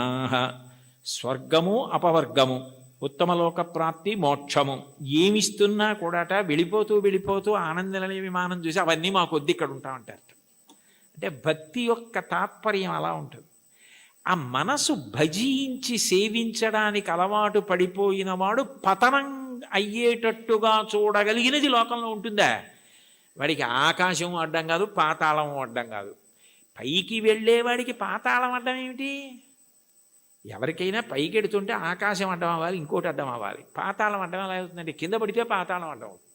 స్వర్గము అపవర్గము, ఉత్తమలోక ప్రాప్తి, మోక్షము ఏమిస్తున్నా కూడాట వెళ్ళిపోతూ వెళ్ళిపోతూ ఆనందనిలయ విమానం చూసి అవన్నీ మా కొద్ది ఇక్కడ ఉంటామంటారు. అంటే భక్తి యొక్క తాత్పర్యం అలా ఉంటుంది. ఆ మనసు భజించి సేవించడానికి అలవాటు పడిపోయిన వాడు పతనం అయ్యేటట్టుగా చూడగలిగినది లోకంలో ఉంటుందా? వాడికి ఆకాశం అడ్డం కాదు, పాతాళం అడ్డం కాదు. పైకి వెళ్ళేవాడికి పాతాళం అడ్డం ఏమిటి? ఎవరికైనా పైకి ఎడుతుంటే ఆకాశం అడ్డం అవ్వాలి, ఇంకోటి అడ్డం అవ్వాలి. పాతాళం అడ్డం ఎలా అవుతుందంటే, కింద పడితే పాతాళం అడ్డం అవుతుంది.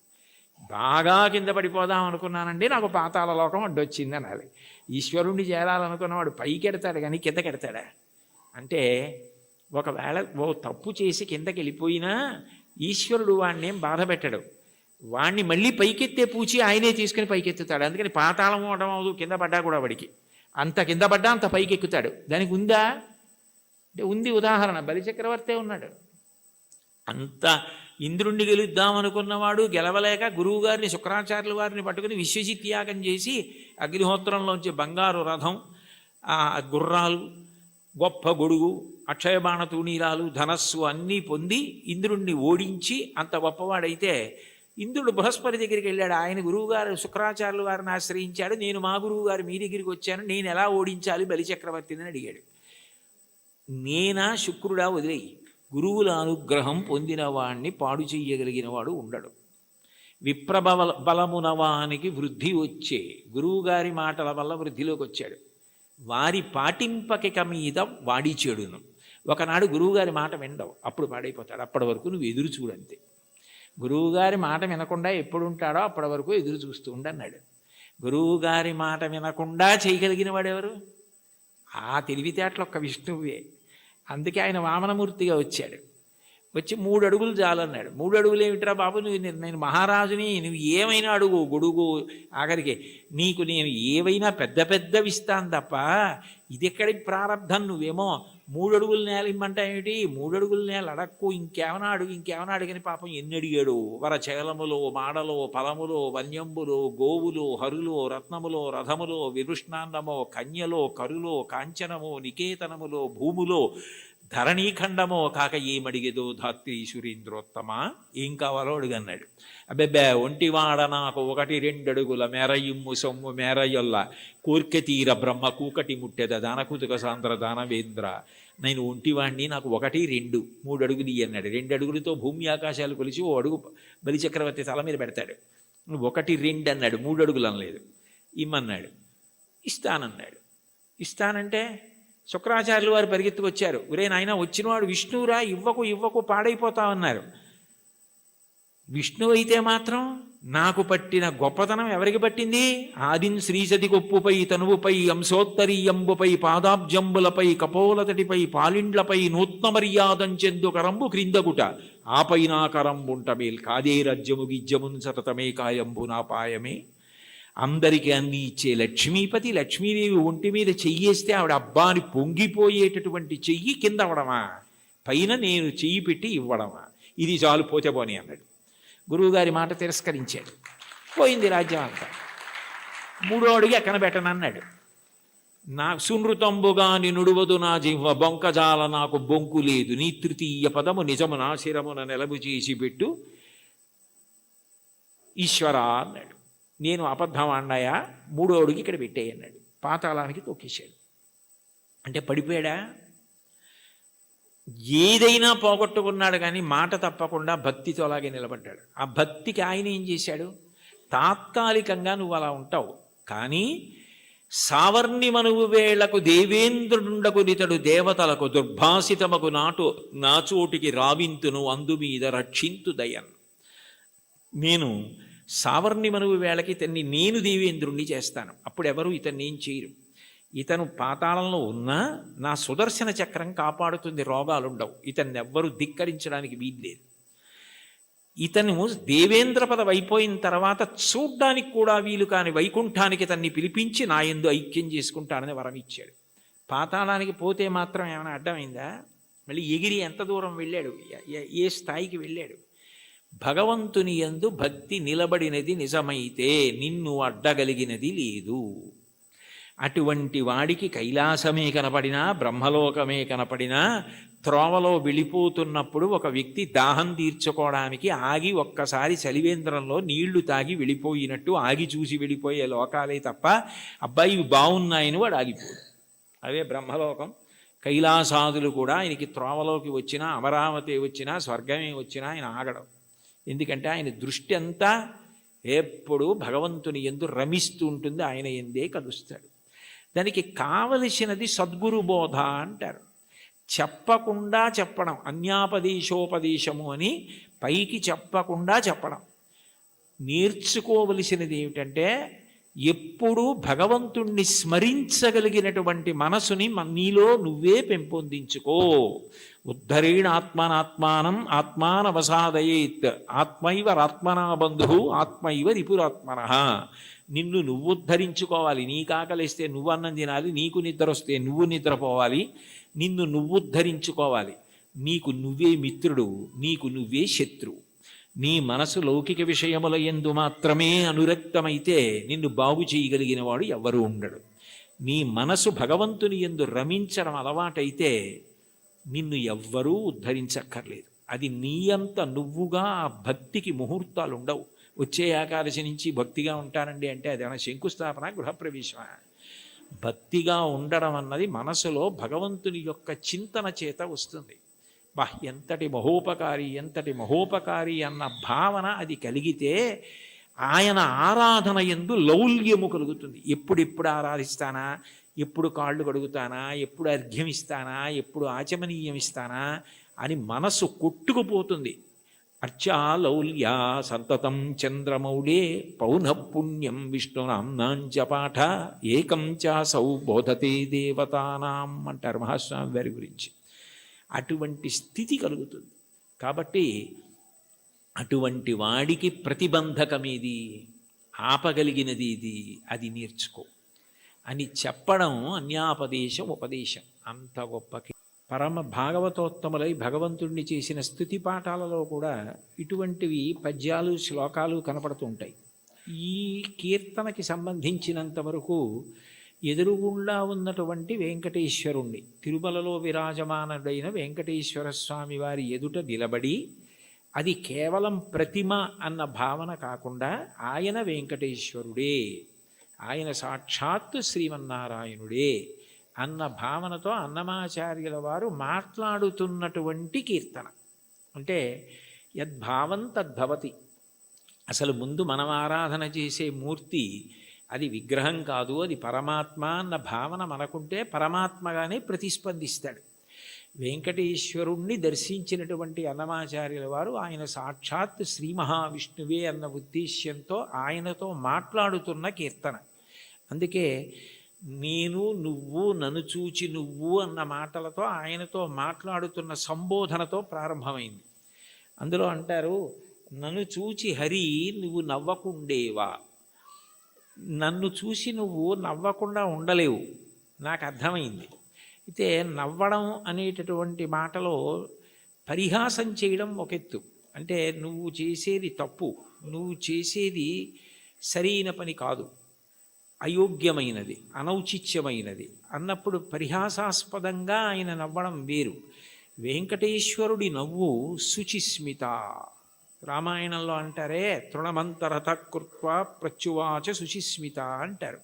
బాగా కింద పడిపోదాం అనుకున్నానండి, నాకు పాతాళ లోకం అడ్డొచ్చింది అనాలి. ఈశ్వరుణ్ణి చేరాలనుకున్నవాడు పైకి ఎడతాడు కానీ కిందకి ఎడతాడా? అంటే ఒకవేళ ఓ తప్పు చేసి కిందకి వెళ్ళిపోయినా ఈశ్వరుడు వాడిని ఏం బాధ పెట్టడు. వాడిని మళ్ళీ పైకెత్తే పూచి ఆయనే తీసుకుని పైకెత్తుతాడు. అందుకని పాతాళం అవడం అవదు, కింద పడ్డా కూడా వాడికి అంత కింద పడ్డా అంత పైకి ఎక్కుతాడు. దానికి ఉందా అంటే ఉంది. ఉదాహరణ బలిచక్రవర్తే ఉన్నాడు. అంత ఇంద్రుణ్ణి గెలుద్దామనుకున్నవాడు గెలవలేక గురువుగారిని శుక్రాచార్యుల వారిని పట్టుకుని విశ్వజిత్ యాగం చేసి అగ్నిహోత్రంలోంచి బంగారు రథం, గుర్రాలు, గొప్ప గొడుగు, అక్షయబాణ తూణీరాలు, ధనస్సు అన్నీ పొంది ఇంద్రుణ్ణి ఓడించి అంత గొప్పవాడైతే ఇంద్రుడు బృహస్పతి దగ్గరికి వెళ్ళాడు. ఆయన గురువుగారు శుక్రాచార్యుల వారిని ఆశ్రయించాడు. నేను మా గురువుగారు మీ దగ్గరికి వచ్చాను, నేను ఎలా ఓడించాలి బలిచక్రవర్తిని అని అడిగాడు. నేనా శుక్రుడా వదిలేయి, గురువుల అనుగ్రహం పొందిన వాణ్ణి పాడు చెయ్యగలిగిన వాడు ఉండడు. బలమునవానికి వృద్ధి వచ్చే, గురువుగారి మాటల వల్ల వృద్ధిలోకి వచ్చాడు. వారి పాటింపకిక మీద వాడి చెడును. ఒకనాడు గురువుగారి మాట వినడవు, అప్పుడు పాడైపోతాడు. అప్పటి వరకు నువ్వు ఎదురు చూడంతే. గురువుగారి మాట వినకుండా ఎప్పుడు ఉంటాడో అప్పటి వరకు ఎదురు చూస్తూ ఉండన్నాడు. గురువుగారి మాట వినకుండా చేయగలిగిన వాడెవరు? ఆ తెలివితేటలు ఒక్క విష్ణువే. అందుకే ఆయన వామనమూర్తిగా వచ్చాడు. వచ్చి 3 అడుగులు చాలన్నాడు. 3 అడుగులు ఏమిట్రా బాబు, నేను మహారాజుని, నువ్వు ఏమైనా అడుగు, గొడుగు, ఆఖరికి నీకు నేను ఏవైనా పెద్ద పెద్దవి ఇస్తాను తప్ప ఇది ఎక్కడి ప్రారంధం, నువ్వేమో 3 అడుగుల నేల ఇమ్మంటా ఏమిటి? 3 అడుగుల నేల అడక్కు, ఇంకేమైనా అడుగు, ఇంకేమైనా అడిగని పాపం ఎన్ని అడిగాడు. వరచేలములో, మాడలో, ఫలములో, వన్యంబులో, గోవులో, హరులో, రత్నములో, రథములో, విరుష్ణాన్నమో, కన్యలో, కరులో, కాంచనమో, నికేతనములో, భూములో, ధరణీఖండమో కాక ఏమడిగేదో ధాత్రి సురేంద్రోత్తమ, ఏం కావాలో అడుగన్నాడు. అబ్బెబ్బే ఒంటివాడ నాకు 1-2 అడుగుల మేరయిమ్ము సొమ్ము మేరయ్యొల్ల కోర్కె తీర బ్రహ్మ కూకటి ముట్టెద దానకుతుక సాంద్ర దానవేంద్ర, నేను ఒంటివాణ్ణి, నాకు 1-2 3 అడుగులు అన్నాడు. 2 అడుగులతో భూమి ఆకాశాలు కొలిచి 1 అడుగు బలిచక్రవర్తి తల మీద పెడతాడు. 1-2 అన్నాడు, 3 అడుగులు అనలేదు. ఇమ్మన్నాడు, ఇస్తానన్నాడు. ఇస్తానంటే శుక్రాచార్యులు వారు పరిగెత్తుకొచ్చారు. ఒరే నాయన, వచ్చినవాడు విష్ణువురా, ఇవ్వకు పాడైపోతామన్నారు. విష్ణువు అయితే మాత్రం నాకు పట్టిన గొప్పతనం ఎవరికి పట్టింది? ఆదిన్ శ్రీసతి కొప్పుపై తనువుపై అంశోత్తరీయంబుపై పాదాబ్జంబులపై కపోలతటిపై పాలిండ్లపై నూత్న మర్యాదంచెందు కరంబు క్రిందగుట ఆపైనా కరంబుంట మేల్ కాదే రజ్యము గిజ్యమున్ సతతమే కాయంబు నాపాయమే. అందరికీ అన్ని ఇచ్చే లక్ష్మీపతి, లక్ష్మీదేవి ఒంటి మీద చెయ్యేస్తే ఆవిడ అబ్బాని పొంగిపోయేటటువంటి చెయ్యి కింద అవడమా, పైన నేను చెయ్యి పెట్టి ఇవ్వడమా? ఇది చాలు, పోతే పోనీ అన్నాడు. గురువుగారి మాట తిరస్కరించాడు. పోయింది రాజ్యం అంతా. 3వ అడుగు ఎక్కన పెట్టనన్నాడు. నా సునృతంబుగా నినుడువదు నా జిహ్వ బొంకజాల నాకు బొంకు లేదు, నీ తృతీయ పదము నిజము నా శిరమున నెలబు చేసి పెట్టు ఈశ్వరా అన్నాడు. నేను అబద్ధం అన్నాయా? 3వ అడుగు ఇక్కడ పెట్టేయన్నాడు. పాతాళానికి తొక్కేశాడు. అంటే పడిపోయాడా? ఏదైనా పోగొట్టుకున్నాడు, కానీ మాట తప్పకుండా భక్తితో అలాగే నిలబడ్డాడు. ఆ భక్తికి ఆయన ఏం చేశాడు? తాత్కాలికంగా నువ్వు అలా ఉంటావు, కానీ సావర్ణి మనువు వేళకు దేవేంద్రుడుండకు నితడు దేవతలకు దుర్భాసితమకు నాచోటికి రావింతును అందు మీద రక్షింతు దయన్. నేను సావర్ణి మనువు వేళకి ఇతన్ని నేను దేవేంద్రుణ్ణి చేస్తాను, అప్పుడు ఎవరు ఇతన్ని ఏం చేయరు. ఇతను పాతాళంలో ఉన్నా నా సుదర్శన చక్రం కాపాడుతుంది, రోగాలుండవు, ఇతన్ని ఎవ్వరూ ధిక్కరించడానికి వీల్లేదు. ఇతను దేవేంద్ర పదవి అయిపోయిన తర్వాత చూడ్డానికి కూడా వీలు కాని వైకుంఠానికి ఇతన్ని పిలిపించి నా యందు ఐక్యం చేసుకుంటానని వరం ఇచ్చాడు. పాతాళానికి పోతే మాత్రం ఏమైనా అడ్డమైందా? మళ్ళీ ఎగిరి ఎంత దూరం వెళ్ళాడు, ఏ స్థాయికి వెళ్ళాడు? భగవంతుని యందు భక్తి నిలబడినది నిజమైతే నిన్ను అడ్డగలిగినది లేదు. అటువంటి వాడికి కైలాసమే కనపడినా, బ్రహ్మలోకమే కనపడినా, త్రోవలో వెళ్ళిపోతున్నప్పుడు ఒక వ్యక్తి దాహం తీర్చుకోవడానికి ఆగి ఒక్కసారి చలివేంద్రంలో నీళ్లు తాగి వెళ్ళిపోయినట్టు ఆగి చూసి వెళ్ళిపోయే లోకాలే తప్ప, అబ్బాయి ఇవి బాగున్నాయని వాడు ఆగిపోడు. అవే బ్రహ్మలోకం. కైలాసాదులు కూడా ఆయనకి త్రోవలోకి వచ్చినా, అమరావతి వచ్చినా, స్వర్గమే వచ్చినా ఆయన ఆగడం. ఎందుకంటే ఆయన దృష్టి అంతా ఎప్పుడూ భగవంతుని యందు రమిస్తూ ఉంటుంది, ఆయన ఎందే కలుస్తాడు. దానికి కావలసినది సద్గురు బోధ అంటారు. చెప్పకుండా చెప్పడం, అన్యాపదేశోపదేశము అని పైకి చెప్పకుండా చెప్పడం. నేర్చుకోవలసినది ఏమిటంటే ఎప్పుడూ భగవంతుణ్ణి స్మరించగలిగినటువంటి మనసుని నీలో నువ్వే పెంపొందించుకో. ఉద్ధరేణ ఆత్మనాత్మానం ఆత్మానవసాదయేత్ ఆత్మైవరాత్మనా బంధు ఆత్మైవ రిపురాత్మన. నిన్ను నువ్వు ఉద్ధరించుకోవాలి. నీకు ఆకలిస్తే నువ్వు అన్నం తినాలి, నీకు నిద్ర వస్తే నువ్వు నిద్రపోవాలి. నిన్ను నువ్వు ఉద్ధరించుకోవాలి. నీకు నువ్వే మిత్రుడు, నీకు నువ్వే శత్రువు. నీ మనసు లౌకిక విషయముల యందు మాత్రమే అనురక్తమైతే నిన్ను బాగు చేయగలిగిన వాడు ఎవ్వరూ ఉండడు. నీ మనసు భగవంతుని యందు రమించడం అలవాటైతే నిన్ను ఎవ్వరూ ఉద్ధరించక్కర్లేదు. అది నీ అంత నువ్వుగా ఆ భక్తికి ముహూర్తాలు ఉండవు. వచ్చే ఏకాదశి నుంచి భక్తిగా ఉంటానండి అంటే అదేమైనా శంకుస్థాపన, గృహప్రవేశమా? భక్తిగా ఉండడం అన్నది మనసులో భగవంతుని యొక్క చింతన చేత వస్తుంది. ఎంతటి మహోపకారి అన్న భావన అది కలిగితే ఆయన ఆరాధన యందు లౌల్యము కలుగుతుంది. ఎప్పుడెప్పుడు ఆరాధిస్తానా, ఎప్పుడు కాళ్ళు కడుగుతానా, ఎప్పుడు అర్ఘ్యం ఇస్తానా, ఎప్పుడు ఆచమనీయం ఇస్తానా అని మనసు కొట్టుకుపోతుంది. అర్చాలౌల్యా సంతతం చంద్రమౌళే పౌనఃపుణ్యం విష్ణునాంనాంచ పాఠ ఏకం చాసౌ బోధతే దేవతానాం అంటారు మహాస్వామి వారి గురించి. అటువంటి స్థితి కలుగుతుంది. కాబట్టి అటువంటి వాడికి ప్రతిబంధకమేది, ఆపగలిగినది ఇది, అది నేర్చుకో అని చెప్పడం అన్యాపదేశం, ఉపదేశం. అంత గొప్ప పరమ భాగవతోత్తములై భగవంతుణ్ణి చేసిన స్తుతి పాఠాలలో కూడా ఇటువంటివి పద్యాలు, శ్లోకాలు కనపడుతూ ఉంటాయి. ఈ కీర్తనకి సంబంధించినంత వరకు ఎదురుగుండా ఉన్నటువంటి వెంకటేశ్వరుణ్ణి, తిరుమలలో విరాజమానుడైన వెంకటేశ్వర స్వామి వారి ఎదుట నిలబడి, అది కేవలం ప్రతిమ అన్న భావన కాకుండా ఆయన వెంకటేశ్వరుడే, ఆయన సాక్షాత్తు శ్రీమన్నారాయణుడే అన్న భావనతో అన్నమాచార్యుల వారు మాట్లాడుతున్నటువంటి కీర్తన. అంటే యద్భావం తద్భవతి. అసలు ముందు మనం ఆరాధన చేసే మూర్తి అది విగ్రహం కాదు, అది పరమాత్మ అన్న భావన మనకుంటే పరమాత్మగానే ప్రతిస్పందిస్తాడు. వెంకటేశ్వరుణ్ణి దర్శించినటువంటి అన్నమాచార్యుల వారు ఆయన సాక్షాత్ శ్రీ మహావిష్ణువే అన్న ఉద్దేశ్యంతో ఆయనతో మాట్లాడుతున్న కీర్తన. అందుకే నేను, నువ్వు, నన్ను చూచి నువ్వు అన్న మాటలతో ఆయనతో మాట్లాడుతున్న సంబోధనతో ప్రారంభమైంది. అందులో అంటారు, నన్ను చూచి హరి నువ్వు నవ్వకుండేవా. నన్ను చూసి నువ్వు నవ్వకుండా ఉండలేవు, నాకు అర్థమైంది. అయితే నవ్వడం అనేటటువంటి మాటలో పరిహాసం చేయడం ఒక ఎత్తు. అంటే నువ్వు చేసేది తప్పు, నువ్వు చేసేది సరైన పని కాదు, అయోగ్యమైనది, అనౌచిత్యమైనది అన్నప్పుడు పరిహాసాస్పదంగా ఆయన నవ్వడం వేరు. వెంకటేశ్వరుడి నవ్వు శుచిస్మిత. రామాయణంలో అంటారే, తృణమంతరత కృత్వా ప్రత్యువాచ శుచిస్మిత అంటారు.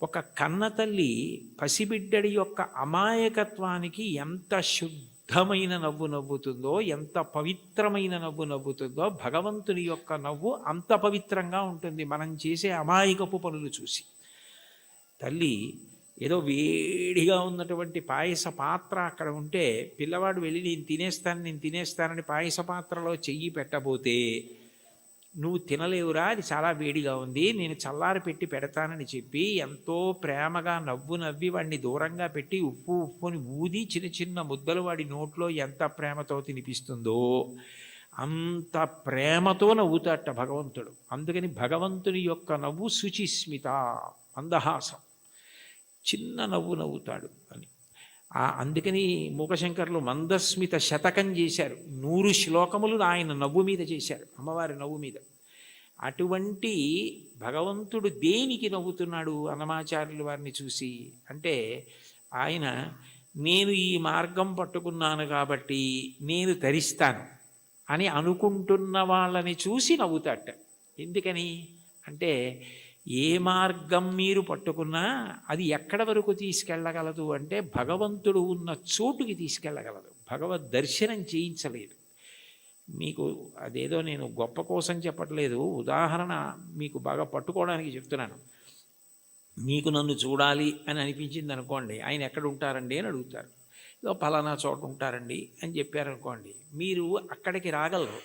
ఒక కన్నతల్లి పసిబిడ్డడి యొక్క అమాయకత్వానికి ఎంత శుద్ధమైన నవ్వు నవ్వుతుందో, ఎంత పవిత్రమైన నవ్వు నవ్వుతుందో, భగవంతుని యొక్క నవ్వు అంత పవిత్రంగా ఉంటుంది మనం చేసే అమాయకపు పనులు చూసి. తల్లి ఏదో వేడిగా ఉన్నటువంటి పాయస పాత్ర అక్కడ ఉంటే పిల్లవాడు వెళ్ళి నేను తినేస్తానని పాయస పాత్రలో చెయ్యి పెట్టబోతే, నువ్వు తినలేవురా, అది చాలా వేడిగా ఉంది, నేను చల్లారి పెట్టి పెడతానని చెప్పి ఎంతో ప్రేమగా నవ్వి వాడిని దూరంగా పెట్టి ఉప్పుని ఊది చిన్న చిన్న ముద్దలు వాడి నోట్లో ఎంత ప్రేమతో తినిపిస్తుందో అంత ప్రేమతో నవ్వుతాట భగవంతుడు. అందుకని భగవంతుని యొక్క నవ్వు శుచిస్మిత, మందహాసం, చిన్న నవ్వు నవ్వుతాడు అని. అందుకని మూకశంకర్లు మందస్మిత శతకం చేశారు. 100 శ్లోకములు ఆయన నవ్వు మీద చేశారు, అమ్మవారి నవ్వు మీద. అటువంటి భగవంతుడు దేనికి నవ్వుతున్నాడు అన్నమాచార్యుల వారిని చూసి అంటే, ఆయన నేను ఈ మార్గం పట్టుకున్నాను కాబట్టి నేను తరిస్తాను అని అనుకుంటున్న వాళ్ళని చూసి నవ్వుతాట. ఎందుకని అంటే, ఏ మార్గం మీరు పట్టుకున్నా అది ఎక్కడ వరకు తీసుకెళ్ళగలదు అంటే భగవంతుడు ఉన్న చోటుకి తీసుకెళ్ళగలదు, భగవద్ దర్శనం చేయించలేదు. మీకు అదేదో నేను గొప్ప కోసం చెప్పట్లేదు, ఉదాహరణ మీకు బాగా పట్టుకోవడానికి చెప్తున్నాను. మీకు నన్ను చూడాలి అని అనిపించింది అనుకోండి, ఆయన ఎక్కడ ఉంటారండి అని అడుగుతారు. ఏదో పలానా చోట ఉంటారండి అని చెప్పారనుకోండి, మీరు అక్కడికి రాగలరు.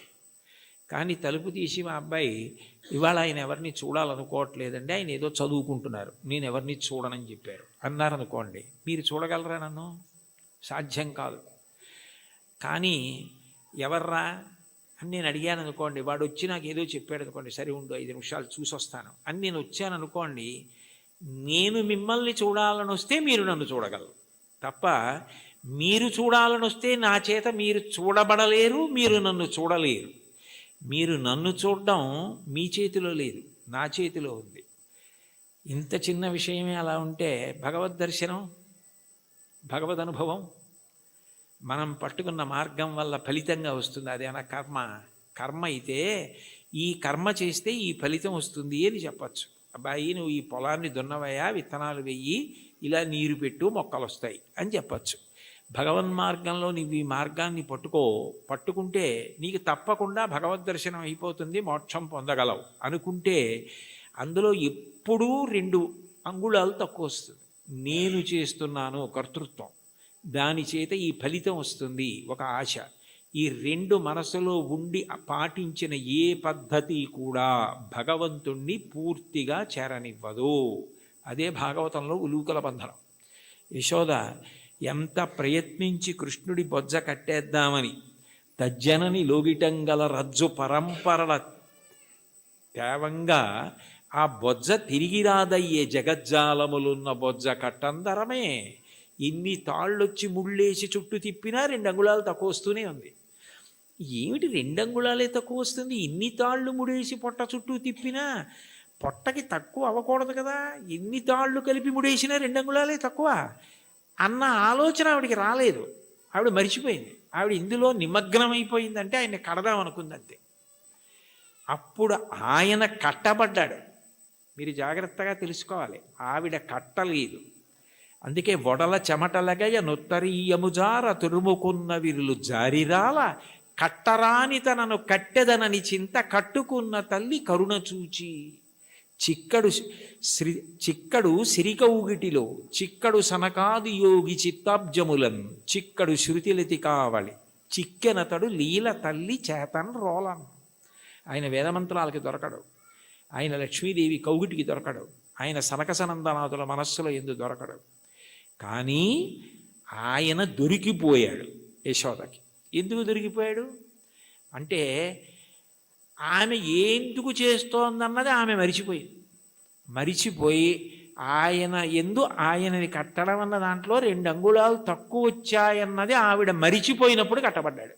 కానీ తలుపు తీసి మా అబ్బాయి ఇవాళ ఆయన ఎవరిని చూడాలనుకోవట్లేదండి, ఆయన ఏదో చదువుకుంటున్నారు, నేను ఎవరిని చూడనని చెప్పారు అన్నారనుకోండి, మీరు చూడగలరా నన్ను? సాధ్యం కాదు. కానీ ఎవర్రా అని నేను అడిగాను అనుకోండి, వాడు వచ్చి నాకు ఏదో చెప్పాడు అనుకోండి, సరే ఉండు 5 నిమిషాలు చూసి వస్తాను అని నేను వచ్చాను అనుకోండి, నేను మిమ్మల్ని చూడాలని వస్తే మీరు నన్ను చూడగలరు తప్ప, మీరు చూడాలని వస్తే నా చేత మీరు చూడబడలేరు, మీరు నన్ను చూడలేరు. మీరు నన్ను చూడడం మీ చేతిలో లేదు, నా చేతిలో ఉంది. ఇంత చిన్న విషయమే అలా ఉంటే భగవద్ దర్శనం, భగవద్ అనుభవం మనం పట్టుకున్న మార్గం వల్ల ఫలితంగా వస్తుంది. అదేనా కర్మ అయితే ఈ కర్మ చేస్తే ఈ ఫలితం వస్తుంది అని చెప్పచ్చు. అబ్బాయి నువ్వు ఈ పొలాన్ని దున్నవయ్యా, విత్తనాలు వెయ్యి, ఇలా నీరు పెట్టు, మొక్కలు వస్తాయి అని చెప్పచ్చు. భగవన్మార్గంలో నువ్వు ఈ మార్గాన్ని పట్టుకుంటే నీకు తప్పకుండా భగవద్ దర్శనం అయిపోతుంది, మోక్షం పొందగలవు అనుకుంటే అందులో ఎప్పుడూ 2 అంగుళాలు తక్కువ వస్తుంది. నేను చేస్తున్నాను కర్తృత్వం, దాని చేత ఈ ఫలితం వస్తుంది ఒక ఆశ. ఈ 2 మనసులో ఉండి పాటించిన ఏ పద్ధతి కూడా భగవంతుణ్ణి పూర్తిగా చేరనివ్వదు. అదే భాగవతంలో ఉలూకల బంధనం. యశోద ఎంత ప్రయత్నించి కృష్ణుడి బొజ్జ కట్టేద్దామని తజ్జనని లోగిటంగల రజ్జు పరంపరల తేవంగా ఆ బొజ్జ తిరిగి రాదయ్యే జగజ్జాలములున్న బొజ్జ కట్టందరమే. ఇన్ని తాళ్ళొచ్చి ముళ్ళేసి చుట్టూ తిప్పినా 2 అంగుళాలు తక్కువ వస్తూనే ఉంది. ఏమిటి 2 అంగుళాలే తక్కువ వస్తుంది? ఇన్ని తాళ్ళు ముడేసి పొట్ట చుట్టూ తిప్పినా పొట్టకి తక్కువ అవ్వకూడదు కదా, ఎన్ని తాళ్ళు కలిపి ముడేసినా 2 అంగుళాలే తక్కువ అన్న ఆలోచన ఆవిడికి రాలేదు. ఆవిడ మరిచిపోయింది. ఆవిడ ఇందులో నిమగ్నమైపోయిందంటే ఆయన కడదాం అనుకుంది అంతే. అప్పుడు ఆయన కట్టబడ్డాడు. మీరు జాగ్రత్తగా తెలుసుకోవాలి, ఆవిడ కట్టలేదు. అందుకే వడల చెమటలగయ నొత్తరీయముజార తురుముకున్న విరులు జారిరాల కట్టరాని తనను కట్టెదనని చింత కట్టుకున్న తల్లి కరుణ చూచి. చిక్కడు సిరికౌగిటిలో చిక్కడు సనకాది యోగి చిత్తాబ్జములన్ చిక్కడు శృతిలతి కావలి చిక్కెనతడు లీల తల్లి చేతన్ రోలన్. ఆయన వేదమంత్రాలకి దొరకడు, ఆయన లక్ష్మీదేవి కౌగిటికి దొరకడు, ఆయన సనకసనందనాథుల మనస్సులో ఎందు దొరకడు. కానీ ఆయన దొరికిపోయాడు యశోదకి. ఎందుకు దొరికిపోయాడు అంటే ఆమె ఎందుకు చేస్తోందన్నది ఆమె మరిచిపోయి ఆయన ఆయనని కట్టడం అన్న దాంట్లో 2 అంగుళాలు తక్కువ వచ్చాయన్నది ఆవిడ మరిచిపోయినప్పుడు కట్టబడ్డాడు.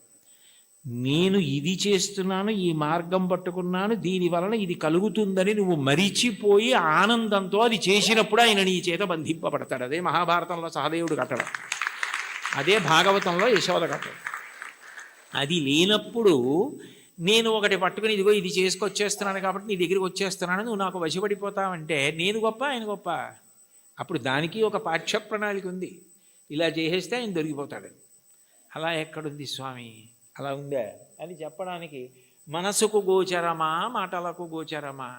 నేను ఇది చేస్తున్నాను, ఈ మార్గం పట్టుకున్నాను, దీనివలన ఇది కలుగుతుందని నువ్వు మరిచిపోయి ఆనందంతో అది చేసినప్పుడు ఆయన నీ చేత బంధింపబడతాడు. అదే మహాభారతంలో సహదేవుడు కట్టడం, అదే భాగవతంలో యశోద కట్టడం. అది లేనప్పుడు నేను ఒకటి పట్టుకుని ఇదిగో ఇది చేసుకొచ్చేస్తున్నాను కాబట్టి నీ దగ్గరికి వచ్చేస్తున్నాను, నువ్వు నాకు వశపడిపోతావంటే నేను గొప్ప ఆయన గొప్ప? అప్పుడు దానికి ఒక పాఠ్య ప్రణాళిక ఉంది. ఇలా చేసేస్తే ఆయన దొరికిపోతాడని. అలా ఎక్కడుంది స్వామి? అలా ఉందా అని చెప్పడానికి మనసుకు గోచరమా మాటలకు గోచరమా?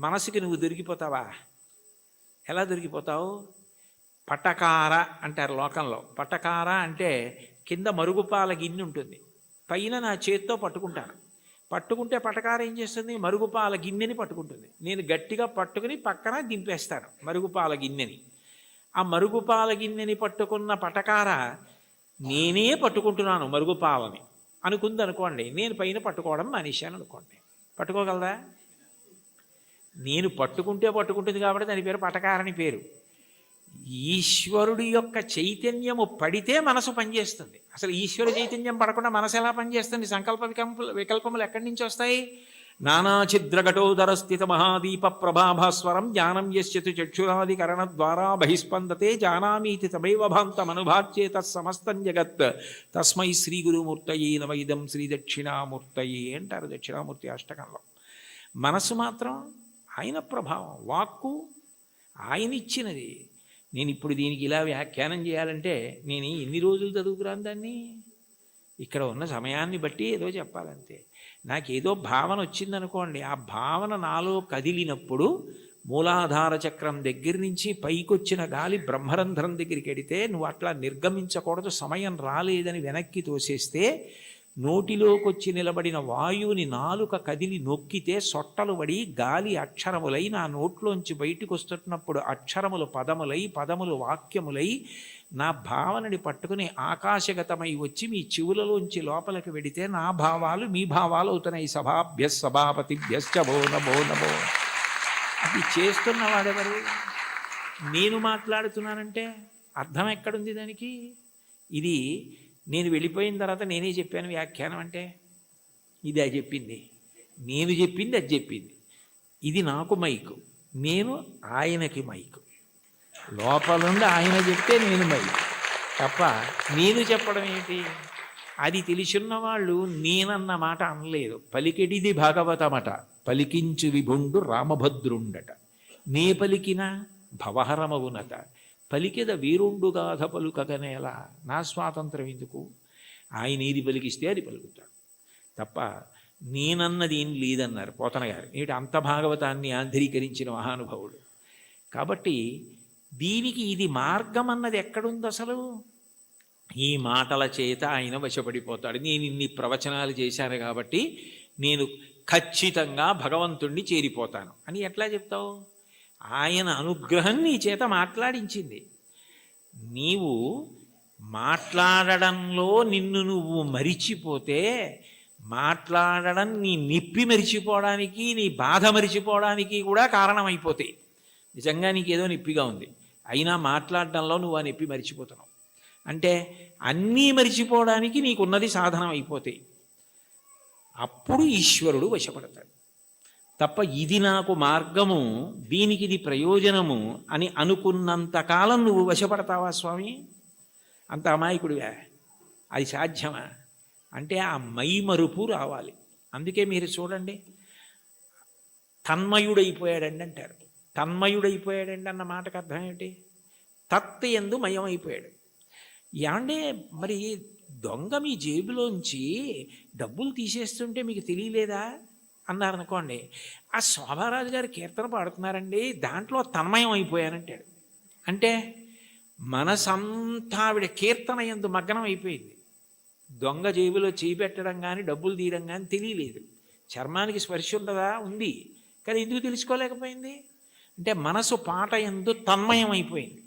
మనసుకి నువ్వు దొరికిపోతావా? ఎలా దొరికిపోతావు? పటకార అంటారు లోకంలో. పటకార అంటే కింద మరుగుపాల గిన్నె ఉంటుంది, పైన నా చేత్తో పట్టుకుంటే పటకార ఏం చేస్తుంది? మరుగుపాల గిన్నెని పట్టుకుంటుంది. నేను గట్టిగా పట్టుకుని పక్కన దింపేస్తాను మరుగుపాల గిన్నెని. ఆ మరుగుపాల గిన్నెని పట్టుకున్న పటకార నేనే పట్టుకుంటున్నాను మరుగుపాలని అనుకుంది అనుకోండి, నేను పైన పట్టుకోవడం మానేశాను అనుకోండి, పట్టుకోగలదా? నేను పట్టుకుంటుంది కాబట్టి దాని పేరు పటకారని పేరు. ఈశ్వరుడి యొక్క చైతన్యము పడితే మనసు పనిచేస్తుంది. అసలు ఈశ్వర చైతన్యం పడకుండా మనసు ఎలా పనిచేస్తుంది? సంకల్ప వికల్పములు ఎక్కడి నుంచి వస్తాయి? నానాఛిద్రఘటోదర స్థిత మహాదీప ప్రభాభాస్వరం జ్ఞానం యస్యతు చక్షురాదికరణ ద్వారా బహిస్పందతే జానామీతి తమైవ భాంతమనుభాచ్యే తత్సమస్తం జగత్ తస్మై శ్రీ గురుమూర్తయే నమైదం శ్రీ దక్షిణామూర్తయే అంటారు దక్షిణామూర్తి అష్టకంలో. మనసు మాత్రం ఆయన ప్రభావం, వాక్కు ఆయన ఇచ్చినది. నేను ఇప్పుడు దీనికి ఇలా వ్యాఖ్యానం చేయాలంటే నేను ఎన్ని రోజులు చదువుకురాను దాన్ని? ఇక్కడ ఉన్న సమయాన్ని బట్టి ఏదో చెప్పాలంతే. నాకేదో భావన వచ్చిందనుకోండి, ఆ భావన నాలో కదిలినప్పుడు మూలాధార చక్రం దగ్గర నుంచి పైకొచ్చిన గాలి బ్రహ్మరంధ్రం దగ్గరికి వెడితే నువ్వు అట్లా నిర్గమించకూడదు, సమయం రాలేదని వెనక్కి తోసేస్తే నోటిలోకి వచ్చి నిలబడిన వాయువుని నాలుక కదిలి నొక్కితే సొట్టలు పడి గాలి అక్షరములై నా నోట్లోంచి బయటకు వస్తున్నప్పుడు అక్షరములు పదములై పదములు వాక్యములై నా భావనని పట్టుకుని ఆకాశగతమై వచ్చి మీ చెవులలోంచి లోపలికి వెడితే నా భావాలు మీ భావాలు అవుతున్నాయి. సభాభ్య సభాపతిభ్యశ్చ భో నమో నమో. అది చేస్తున్నవాడెవరు? నేను మాట్లాడుతున్నానంటే అర్థం ఎక్కడుంది దానికి? ఇది నేను వెళ్ళిపోయిన తర్వాత నేనే చెప్పాను వ్యాఖ్యానం అంటే ఇది అది చెప్పింది, నేను చెప్పింది అది చెప్పింది. ఇది నాకు మైకు, నేను ఆయనకి మైకు. లోపల నుండి ఆయన చెప్తే నేను మైకు తప్ప నేను చెప్పడం ఏంటి? అది తెలిసిన వాళ్ళు నేనన్న మాట అనలేదు. పలికెడిది భాగవతమట, పలికించు విభుండు రామభద్రుండట. నే పలికిన భవహరమవునట, పలికెద వీరుండుగాథ పలుకగనేలా. నా స్వాతంత్రం ఎందుకు? ఆయన ఏది పలికిస్తే అది పలుకుతాడు తప్ప నేనన్నది ఏం లేదన్నారు పోతన గారు. ఏమిటి అంత భాగవతాన్ని ఆంధ్రీకరించిన మహానుభావుడు. కాబట్టి దీనికి ఇది మార్గం అన్నది ఎక్కడుంది అసలు? ఈ మాటల చేత ఆయన వశపడిపోతాడు. నేను ఇన్ని ప్రవచనాలు చేశాను కాబట్టి నేను ఖచ్చితంగా భగవంతుణ్ణి చేరిపోతాను అని ఎట్లా చెప్తావు? ఆయన అనుగ్రహం నీ చేత మాట్లాడించింది. నీవు మాట్లాడడంలో నిన్ను నువ్వు మరిచిపోతే మాట్లాడడం నీ నిప్పి మరిచిపోవడానికి, నీ బాధ మరిచిపోవడానికి కూడా కారణమైపోతాయి. నిజంగా నీకేదో నొప్పిగా ఉంది, అయినా మాట్లాడడంలో నువ్వు ఆ నొప్పి మరిచిపోతున్నావు అంటే అన్నీ మరిచిపోవడానికి నీకున్నది సాధనం అయిపోతాయి. అప్పుడు ఈశ్వరుడు వశపడతాడు. తప్ప ఇది నాకు మార్గము, దీనికి ఇది ప్రయోజనము అని అనుకున్నంతకాలం నువ్వు వశపడతావా స్వామి? అంత అమాయకుడివా? అది సాధ్యమా? అంటే ఆ మైమరుపు రావాలి. అందుకే మీరు చూడండి, తన్మయుడైపోయాడండి అంటారు. తన్మయుడైపోయాడండి అన్న మాటకు అర్థం ఏమిటి? తత్ యందు మయమైపోయాడు. ఏమంటే మరి దొంగ మీ జేబులోంచి డబ్బులు తీసేస్తుంటే మీకు తెలియలేదా అన్నారనుకోండి, ఆ శోభారాజు గారు కీర్తన పాడుతున్నారండి, దాంట్లో తన్మయం అయిపోయానంటాడు. అంటే మనసంతా ఆవిడ కీర్తన యందు మగ్నం అయిపోయింది. దొంగ జేబులో చేపెట్టడం కానీ డబ్బులు తీయడం కానీ తెలియలేదు. చర్మానికి స్పర్శ ఉండదా? ఉంది. కానీ ఎందుకు తెలుసుకోలేకపోయింది? అంటే మనసు పాట యందు తన్మయం అయిపోయింది.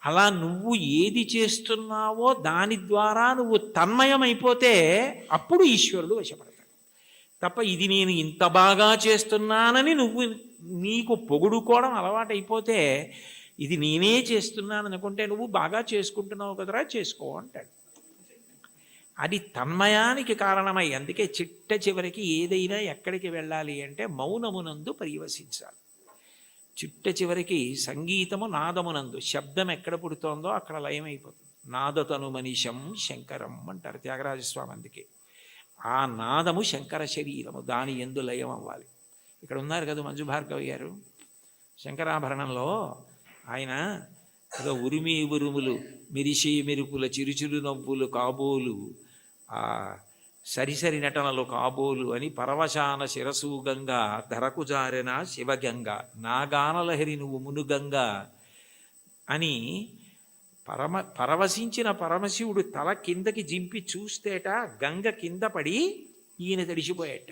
అలా నువ్వు ఏది చేస్తున్నావో దాని ద్వారా నువ్వు తన్మయం అయిపోతే అప్పుడు ఈశ్వరుడు వశపడతాడు. తప్ప ఇది నేను ఇంత బాగా చేస్తున్నానని నువ్వు నీకు పొగుడుకోవడం అలవాటైపోతే, ఇది నేనే చేస్తున్నాను అనుకుంటే నువ్వు బాగా చేసుకుంటున్నావు కదరా, చేసుకో అంటాడు. అది తన్మయానికి కారణమై, అందుకే చిట్ట చివరికి ఏదైనా ఎక్కడికి వెళ్ళాలి అంటే మౌనమునందు పర్యవసించాలి. చిట్ట చివరికి సంగీతము నాదమునందు, శబ్దం ఎక్కడ పుడుతోందో అక్కడ లయమైపోతుంది. నాదతను మనిషం శంకరం అంటారు త్యాగరాజస్వామి. అందుకే ఆ నాదము శంకర శరీరము, దాని యందు లయం అవ్వాలి. ఇక్కడ ఉన్నారు కదా మంజు భార్గవి గారు, శంకరాభరణంలో ఆయన ఏదో ఉరిమి ఉరుములు మెరిసే మెరుపుల చిరుచిరు నవ్వులు కాబోలు, సరిసరి నటనలు కాబోలు అని పరవశాన శిరసూగంగా ధరకు జారిన శివగంగ నాగానలహరి నువ్వు మునుగంగా అని పరవశించిన పరమశివుడు తల కిందకి జింపి చూస్తేట గంగ కింద పడి ఈయన తడిసిపోయేట.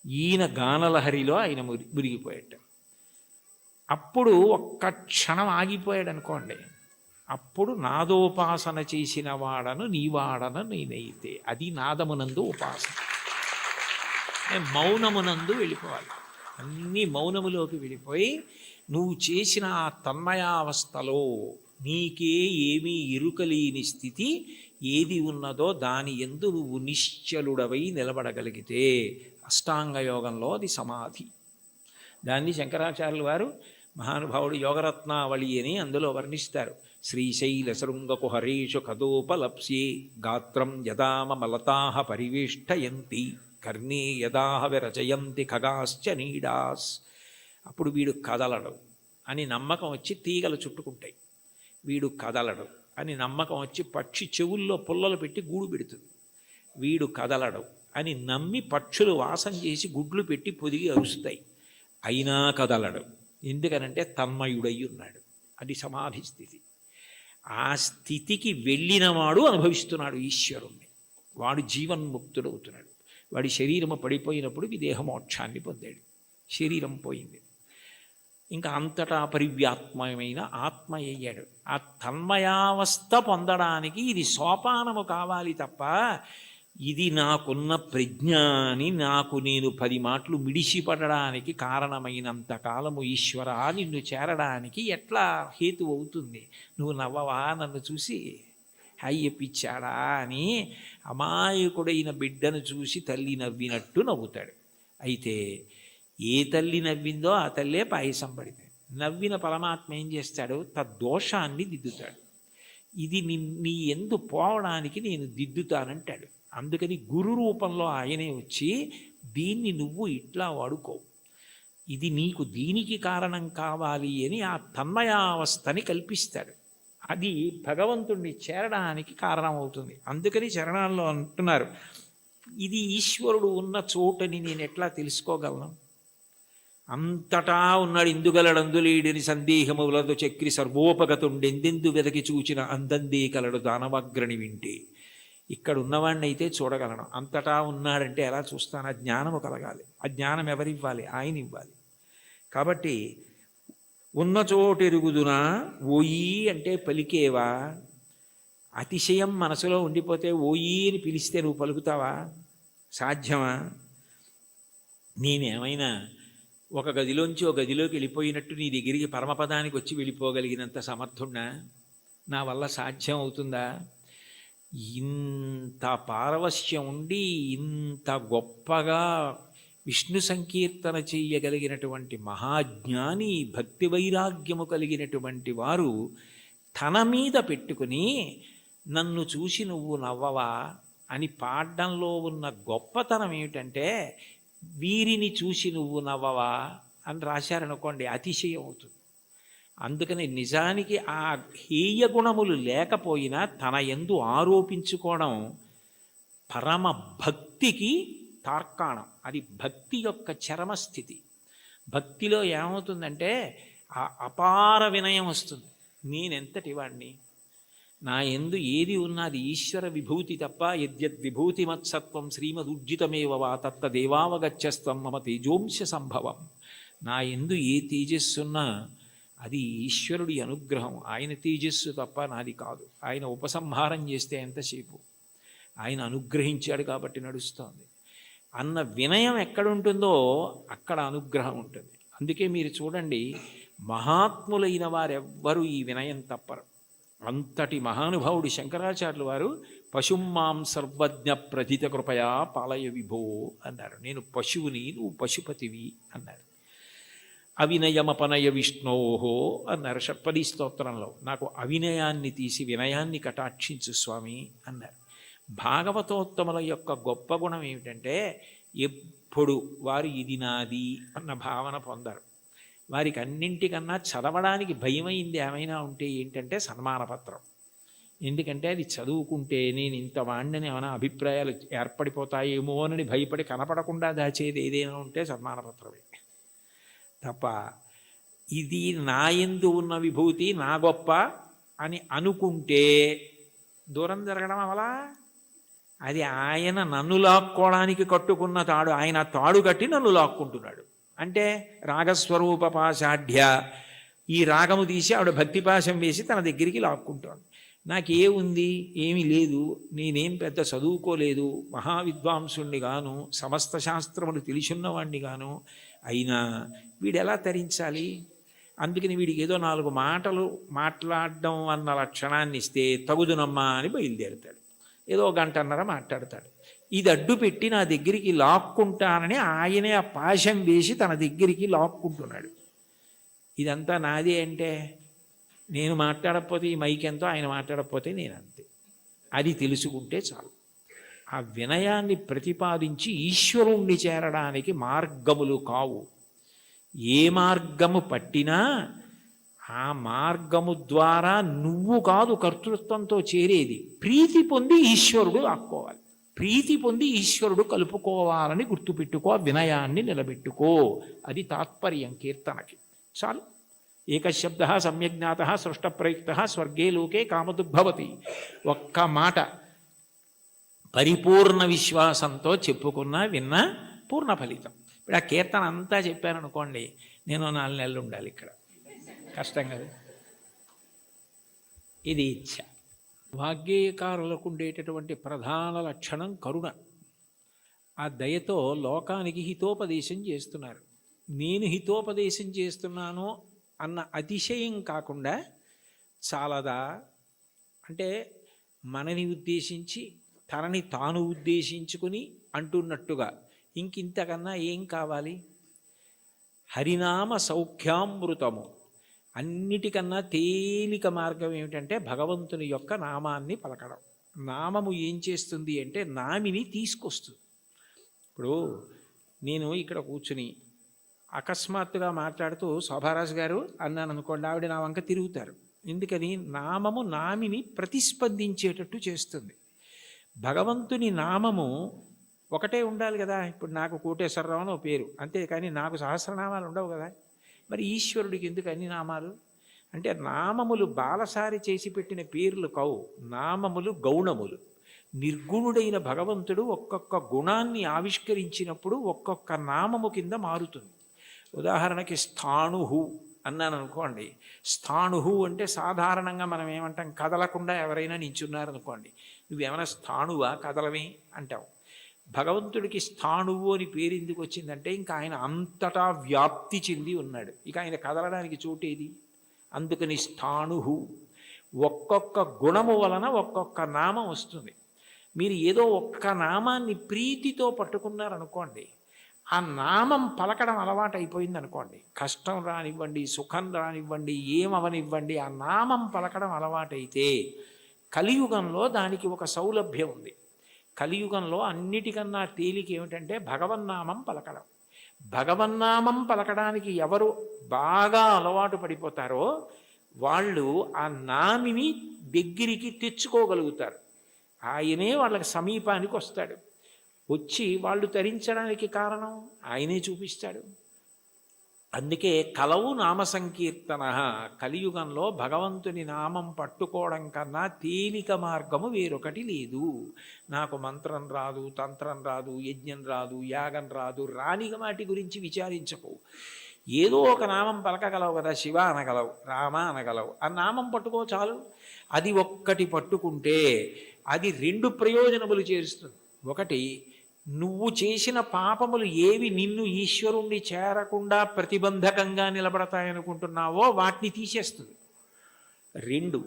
ఈయన గానలహరిలో ఆయన మురిగిపోయేట. అప్పుడు ఒక్క క్షణం ఆగిపోయాడు అనుకోండి, అప్పుడు నాదోపాసన చేసిన వాడను నీవాడను నేనైతే, అది నాదమునందు ఉపాసన. మౌనమునందు వెళ్ళిపోవాలి. అన్నీ మౌనములోకి వెళ్ళిపోయి నువ్వు చేసిన ఆ తన్మయావస్థలో నీకే ఏమీ ఇరుకలేని స్థితి ఏది ఉన్నదో దాని యందు నువ్వు నిశ్చలుడవై నిలబడగలిగితే అష్టాంగ యోగంలో అది సమాధి. దాన్ని శంకరాచార్యుల వారు మహానుభావుడు యోగరత్నావళి అని అందులో వర్ణిస్తారు. శ్రీశైల శృంగకు హరీషు కదోపలప్స్యే గాత్రం యదామలతాహ పరివేష్టయంతి కర్ణే యదాహ విరచయంతి ఖగాశ్చ నీడాస్. అప్పుడు వీడు కదలడు అని నమ్మకం వచ్చి తీగలు చుట్టుకుంటాయి. వీడు కదలడు అని నమ్మకం వచ్చి పక్షి చెవుల్లో పుల్లలు పెట్టి గూడు పెడుతుంది. వీడు కదలడు అని నమ్మి పక్షులు వాసం చేసి గుడ్లు పెట్టి పొదిగి అరుస్తాయి. అయినా కదలడు. ఎందుకనంటే తన్మయుడై ఉన్నాడు. అది సమాధి స్థితి. ఆ స్థితికి వెళ్ళినవాడు అనుభవిస్తున్నాడు ఈశ్వరుణ్ణి. వాడు జీవన్ముక్తుడవుతున్నాడు. వాడి శరీరము పడిపోయినప్పుడు విదేహమోక్షాన్ని పొందాడు. శరీరం పోయింది, ఇంకా అంతటా పరివ్యాత్మయమైన ఆత్మ అయ్యాడు. ఆ తన్మయావస్థ పొందడానికి ఇది సోపానము కావాలి తప్ప ఇది నాకున్న ప్రజ్ఞాని నాకు నేను 10 మాటలు మిడిసిపడడానికి కారణమైనంత కాలము ఈశ్వర నిన్ను చేరడానికి ఎట్లా హేతు అవుతుంది? నువ్వు నవ్వవా నన్ను చూసి? అయ్యపిచ్చాడా అని అమాయకుడైన బిడ్డను చూసి తల్లి నవ్వినట్టు నవ్వుతాడు. అయితే ఏ తల్లి నవ్విందో ఆ తల్లే పాయసం పడింది. నవ్విన పరమాత్మ ఏం చేస్తాడు? తద్దోషాన్ని దిద్దుతాడు. ఇది నీ ఎందు పోవడానికి నేను దిద్దుతానంటాడు. అందుకని గురు రూపంలో ఆయనే వచ్చి దీన్ని నువ్వు ఇట్లా వాడుకో, ఇది నీకు దీనికి కారణం కావాలి అని ఆ తన్మయావస్థని కల్పిస్తాడు. అది భగవంతుణ్ణి చేరడానికి కారణమవుతుంది. అందుకని చరణాల్లో అంటున్నారు, ఇది ఈశ్వరుడు ఉన్న చోటని నేను ఎట్లా తెలుసుకోగలను? అంతటా ఉన్నాడు ఇందుగలడందులేడిని సందేహములదు చక్రి సర్వోపగతుండెందెందు వెదకి చూచిన అందందే కలడు దానవగ్రణి వింటే. ఇక్కడ ఉన్నవాడిని అయితే చూడగలను, అంతటా ఉన్నాడంటే ఎలా చూస్తాను? ఆ జ్ఞానము కలగాలి. ఆ జ్ఞానం ఎవరివ్వాలి? ఆయన ఇవ్వాలి. కాబట్టి ఉన్న చోటెరుగుదునా ఓయి అంటే పలికేవా? అతిశయం మనసులో ఉండిపోతే ఓయి అని పిలిస్తే నువ్వు పలుకుతావా? సాధ్యమా? నేనేమైనా ఒక గదిలోంచి ఒక గదిలోకి వెళ్ళిపోయినట్టు నీ దగ్గరికి పరమపదానికి వచ్చి వెళ్ళిపోగలిగినంత సమర్థున్నా? నా వల్ల సాధ్యం అవుతుందా? ఇంత పారవశ్యం ఉండి ఇంత గొప్పగా విష్ణు సంకీర్తన చెయ్యగలిగినటువంటి మహాజ్ఞాని, భక్తి వైరాగ్యము కలిగినటువంటి వారు తన మీద పెట్టుకుని నన్ను చూసి నువ్వు నవ్వవా అని పాడడంలో ఉన్న గొప్పతనం ఏమిటంటే, వీరిని చూసి నువ్వు నవ్వవా అని రాశారనుకోండి అతిశయం అవుతుంది. అందుకని నిజానికి ఆ హేయ గుణములు లేకపోయినా తన యందు ఆరోపించుకోవడం పరమ భక్తికి తార్కాణం. అది భక్తి యొక్క చరమస్థితి. భక్తిలో ఏమవుతుందంటే ఆ అపార వినయం వస్తుంది. నేనెంతటి వాడిని, నా యందు ఏది ఉన్నది ఈశ్వర విభూతి తప్ప, యద్యద్ విభూతిమత్సత్వం శ్రీమదుర్జితమేవ వా తత్తదేవావగచ్చస్తం మమ తేజోంశ సంభవం. నా యందు ఏ తేజస్సున్నా అది ఈశ్వరుడి అనుగ్రహం. ఆయన తేజస్సు తప్ప నాది కాదు. ఆయన ఉపసంహారం చేస్తే ఎంతసేపు, ఆయన అనుగ్రహించాడు కాబట్టి నడుస్తోంది అన్న వినయం ఎక్కడుంటుందో అక్కడ అనుగ్రహం ఉంటుంది. అందుకే మీరు చూడండి, మహాత్ములైన వారెవ్వరూ ఈ వినయం తప్పరు. అంతటి మహానుభావుడు శంకరాచార్యులు వారు పశుమాం సర్వజ్ఞ ప్రథిత కృపయా పాలయ విభో అన్నారు. నేను పశువుని, నువ్వు పశుపతివి అన్నారు. అవినయమపనయ విష్ణోహో అన్నారు షట్పదీ స్తోత్రంలో. నాకు అవినయాన్ని తీసి వినయాన్ని కటాక్షించు స్వామి అన్నారు. భాగవతోత్తముల యొక్క గొప్ప గుణం ఏమిటంటే ఎప్పుడు వారు ఇది నాది అన్న భావన పొందరు. వారికి అన్నింటికన్నా చదవడానికి భయమైంది ఏమైనా ఉంటే ఏంటంటే సన్మానపత్రం. ఎందుకంటే అది చదువుకుంటే నేను ఇంత వాడిని ఏమైనా అభిప్రాయాలు ఏర్పడిపోతాయేమో అని భయపడి కనపడకుండా దాచేది ఏదైనా ఉంటే సన్మానపత్రమే తప్ప, ఇది నా యందు ఉన్న విభూతి నా గొప్ప అని అనుకుంటే దూరం జరగడం అవలా. అది ఆయన నన్ను లాక్కోవడానికి కట్టుకున్న తాడు. ఆయన తాడు కట్టి నన్ను లాక్కుంటున్నాడు. అంటే రాగస్వరూప పాశాఢ్య, ఈ రాగము తీసి ఆవిడ భక్తిపాశం వేసి తన దగ్గరికి లాక్కుంటాడు. నాకే ఉంది, ఏమీ లేదు, నేనేం పెద్ద చదువుకోలేదు, మహావిద్వాంసుణ్ణి గాను, సమస్త శాస్త్రములు తెలిసున్నవాణ్ణి గాను, అయినా వీడెలా తరించాలి? అందుకని వీడికి ఏదో 4 మాటలు మాట్లాడడం అన్న లక్షణాన్ని ఇస్తే తగుదునమ్మా అని బయలుదేరుతాడు. ఏదో గంటన్నర మాట్లాడతాడు. ఇది అడ్డు పెట్టి నా దగ్గరికి లాక్కుంటానని ఆయనే ఆ పాశం వేసి తన దగ్గరికి లాక్కుంటున్నాడు. ఇదంతా నాదే అంటే నేను మాట్లాడకపోతే ఈ మైక్ ఎంతో, ఆయన మాట్లాడకపోతే నేనంతే. అది తెలుసుకుంటే చాలు. ఆ వినయాన్ని ప్రతిపాదించి ఈశ్వరుణ్ణి చేరడానికి మార్గములు కావు. ఏ మార్గము పట్టినా ఆ మార్గము ద్వారా నువ్వు కాదు కర్తృత్వంతో చేరేది. ప్రీతి పొంది ఈశ్వరుడు లాక్కోవాలి, ప్రీతి పొంది ఈశ్వరుడు కలుపుకోవాలని గుర్తుపెట్టుకో, వినయాన్ని నిలబెట్టుకో. అది తాత్పర్యం కీర్తనకి. చాలు. ఏకశబ్ద సమ్యజ్ఞాత సృష్టప్రయుక్త స్వర్గే లోకే కామదుద్భవతి. ఒక్క మాట పరిపూర్ణ విశ్వాసంతో చెప్పుకున్నా విన్నా పూర్ణ ఫలితం. ఇప్పుడు ఆ కీర్తన అంతా చెప్పారనుకోండి, నేను 4 నెలలు ఉండాలి ఇక్కడ. కష్టం కదా. ఇది ఇచ్ఛ. వాగ్గేయకారులకు ఉండేటటువంటి ప్రధాన లక్షణం కరుణ. ఆ దయతో లోకానికి హితోపదేశం చేస్తున్నారు. నేను హితోపదేశం చేస్తున్నాను అన్న అతిశయం కాకుండా, చాలదా అంటే మనని ఉద్దేశించి తనని తాను ఉద్దేశించుకుని అంటున్నట్టుగా ఇంకింతకన్నా ఏం కావాలి? హరినామ సౌఖ్యామృతము. అన్నిటికన్నా తేలిక మార్గం ఏమిటంటే భగవంతుని యొక్క నామాన్ని పలకడం. నామము ఏం చేస్తుంది అంటే నామిని తీసుకొస్తుంది. ఇప్పుడు నేను ఇక్కడ కూర్చుని అకస్మాత్తుగా మాట్లాడుతూ శోభారాజు గారు అన్నాను అనుకోండి, ఆవిడ నా వంక తిరుగుతారు. ఎందుకని? నామము నామిని ప్రతిస్పందించేటట్టు చేస్తుంది. భగవంతుని నామము ఒకటే ఉండాలి కదా. ఇప్పుడు నాకు కోటేశ్వరరావు అని పేరు, అంతేకాని నాకు సహస్రనామాలు ఉండవు కదా. మరి ఈశ్వరుడికి ఎందుకు అన్ని నామాలు? అంటే నామములు బాలసారి చేసి పెట్టిన పేర్లు కావు, నామములు గౌణములు. నిర్గుణుడైన భగవంతుడు ఒక్కొక్క గుణాన్ని ఆవిష్కరించినప్పుడు ఒక్కొక్క నామము కింద మారుతుంది. ఉదాహరణకి స్థాణుహు అన్నాను అనుకోండి. స్థాణుహు అంటే సాధారణంగా మనం ఏమంటాం, కదలకుండా ఎవరైనా నించున్నారనుకోండి, నువ్వేమైనా స్థాణువా కదలమే అంటావు. భగవంతుడికి స్థాణువు అని పేరు ఎందుకు వచ్చిందంటే ఇంకా ఆయన అంతటా వ్యాప్తి చెంది ఉన్నాడు, ఇక ఆయన కదలడానికి చోటేది. అందుకని స్థాణుహు. ఒక్కొక్క గుణము వలన ఒక్కొక్క నామం వస్తుంది. మీరు ఏదో ఒక్క నామాన్ని ప్రీతితో పట్టుకున్నారనుకోండి, ఆ నామం పలకడం అలవాటు అయిపోయింది అనుకోండి, కష్టం రానివ్వండి, సుఖం రానివ్వండి, ఏమవనివ్వండి, ఆ నామం పలకడం అలవాటైతే కలియుగంలో దానికి ఒక సౌలభ్యం ఉంది. కలియుగంలో అన్నిటికన్నా తేలిక ఏమిటంటే భగవన్నామం పలకడం. భగవన్నామం పలకడానికి ఎవరు బాగా అలవాటు పడిపోతారో వాళ్ళు ఆ నామిని దగ్గరికి తెచ్చుకోగలుగుతారు. ఆయనే వాళ్ళకి సమీపానికి వస్తాడు. వచ్చి వాళ్ళు తరించడానికి కారణం ఆయనే చూపిస్తాడు. అందుకే కలవు నామ సంకీర్తన. కలియుగంలో భగవంతుని నామం పట్టుకోవడం కన్నా తేలిక మార్గము వేరొకటి లేదు. నాకు మంత్రం రాదు, తంత్రం రాదు, యజ్ఞం రాదు, యాగం రాదు, రాని వాటి గురించి విచారించకు. ఏదో ఒక నామం పలకగలవు కదా, శివ అనగలవు, రామ అనగలవు, ఆ నామం పట్టుకో చాలు. అది ఒక్కటి పట్టుకుంటే అది రెండు ప్రయోజనములు చేస్తుంది. ఒకటి, నువ్వు చేసిన పాపములు ఏవి నిన్ను ఈశ్వరుణ్ణి చేరకుండా ప్రతిబంధకంగా నిలబడతాయనుకుంటున్నావో వాటిని తీసేస్తుంది. రెండు,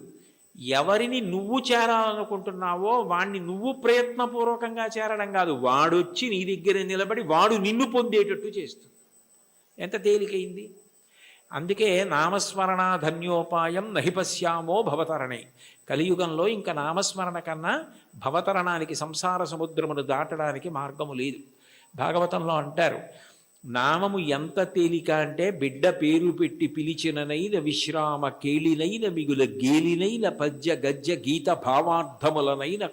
ఎవరిని నువ్వు చేరాలనుకుంటున్నావో వాణ్ణి నువ్వు ప్రయత్నపూర్వకంగా చేరడం కాదు, వాడొచ్చి నీ దగ్గర నిలబడి వాడు నిన్ను పొందేటట్టు చేస్తుంది. ఎంత తేలికైంది! అందుకే నామస్మరణ ధన్యోపాయం నహి పశ్యామో భవతరణే. కలియుగంలో ఇంకా నామస్మరణ కన్నా భవతరణానికి, సంసార సముద్రమును దాటడానికి మార్గము లేదు. భాగవతంలో అంటారు, నామము ఎంత తేలిక అంటే బిడ్డ పేరు పెట్టి పిలిచిననైన విశ్రామ కేళినైన మిగుల గేలినైన పద్య గద్య గీత భావార్థములనైన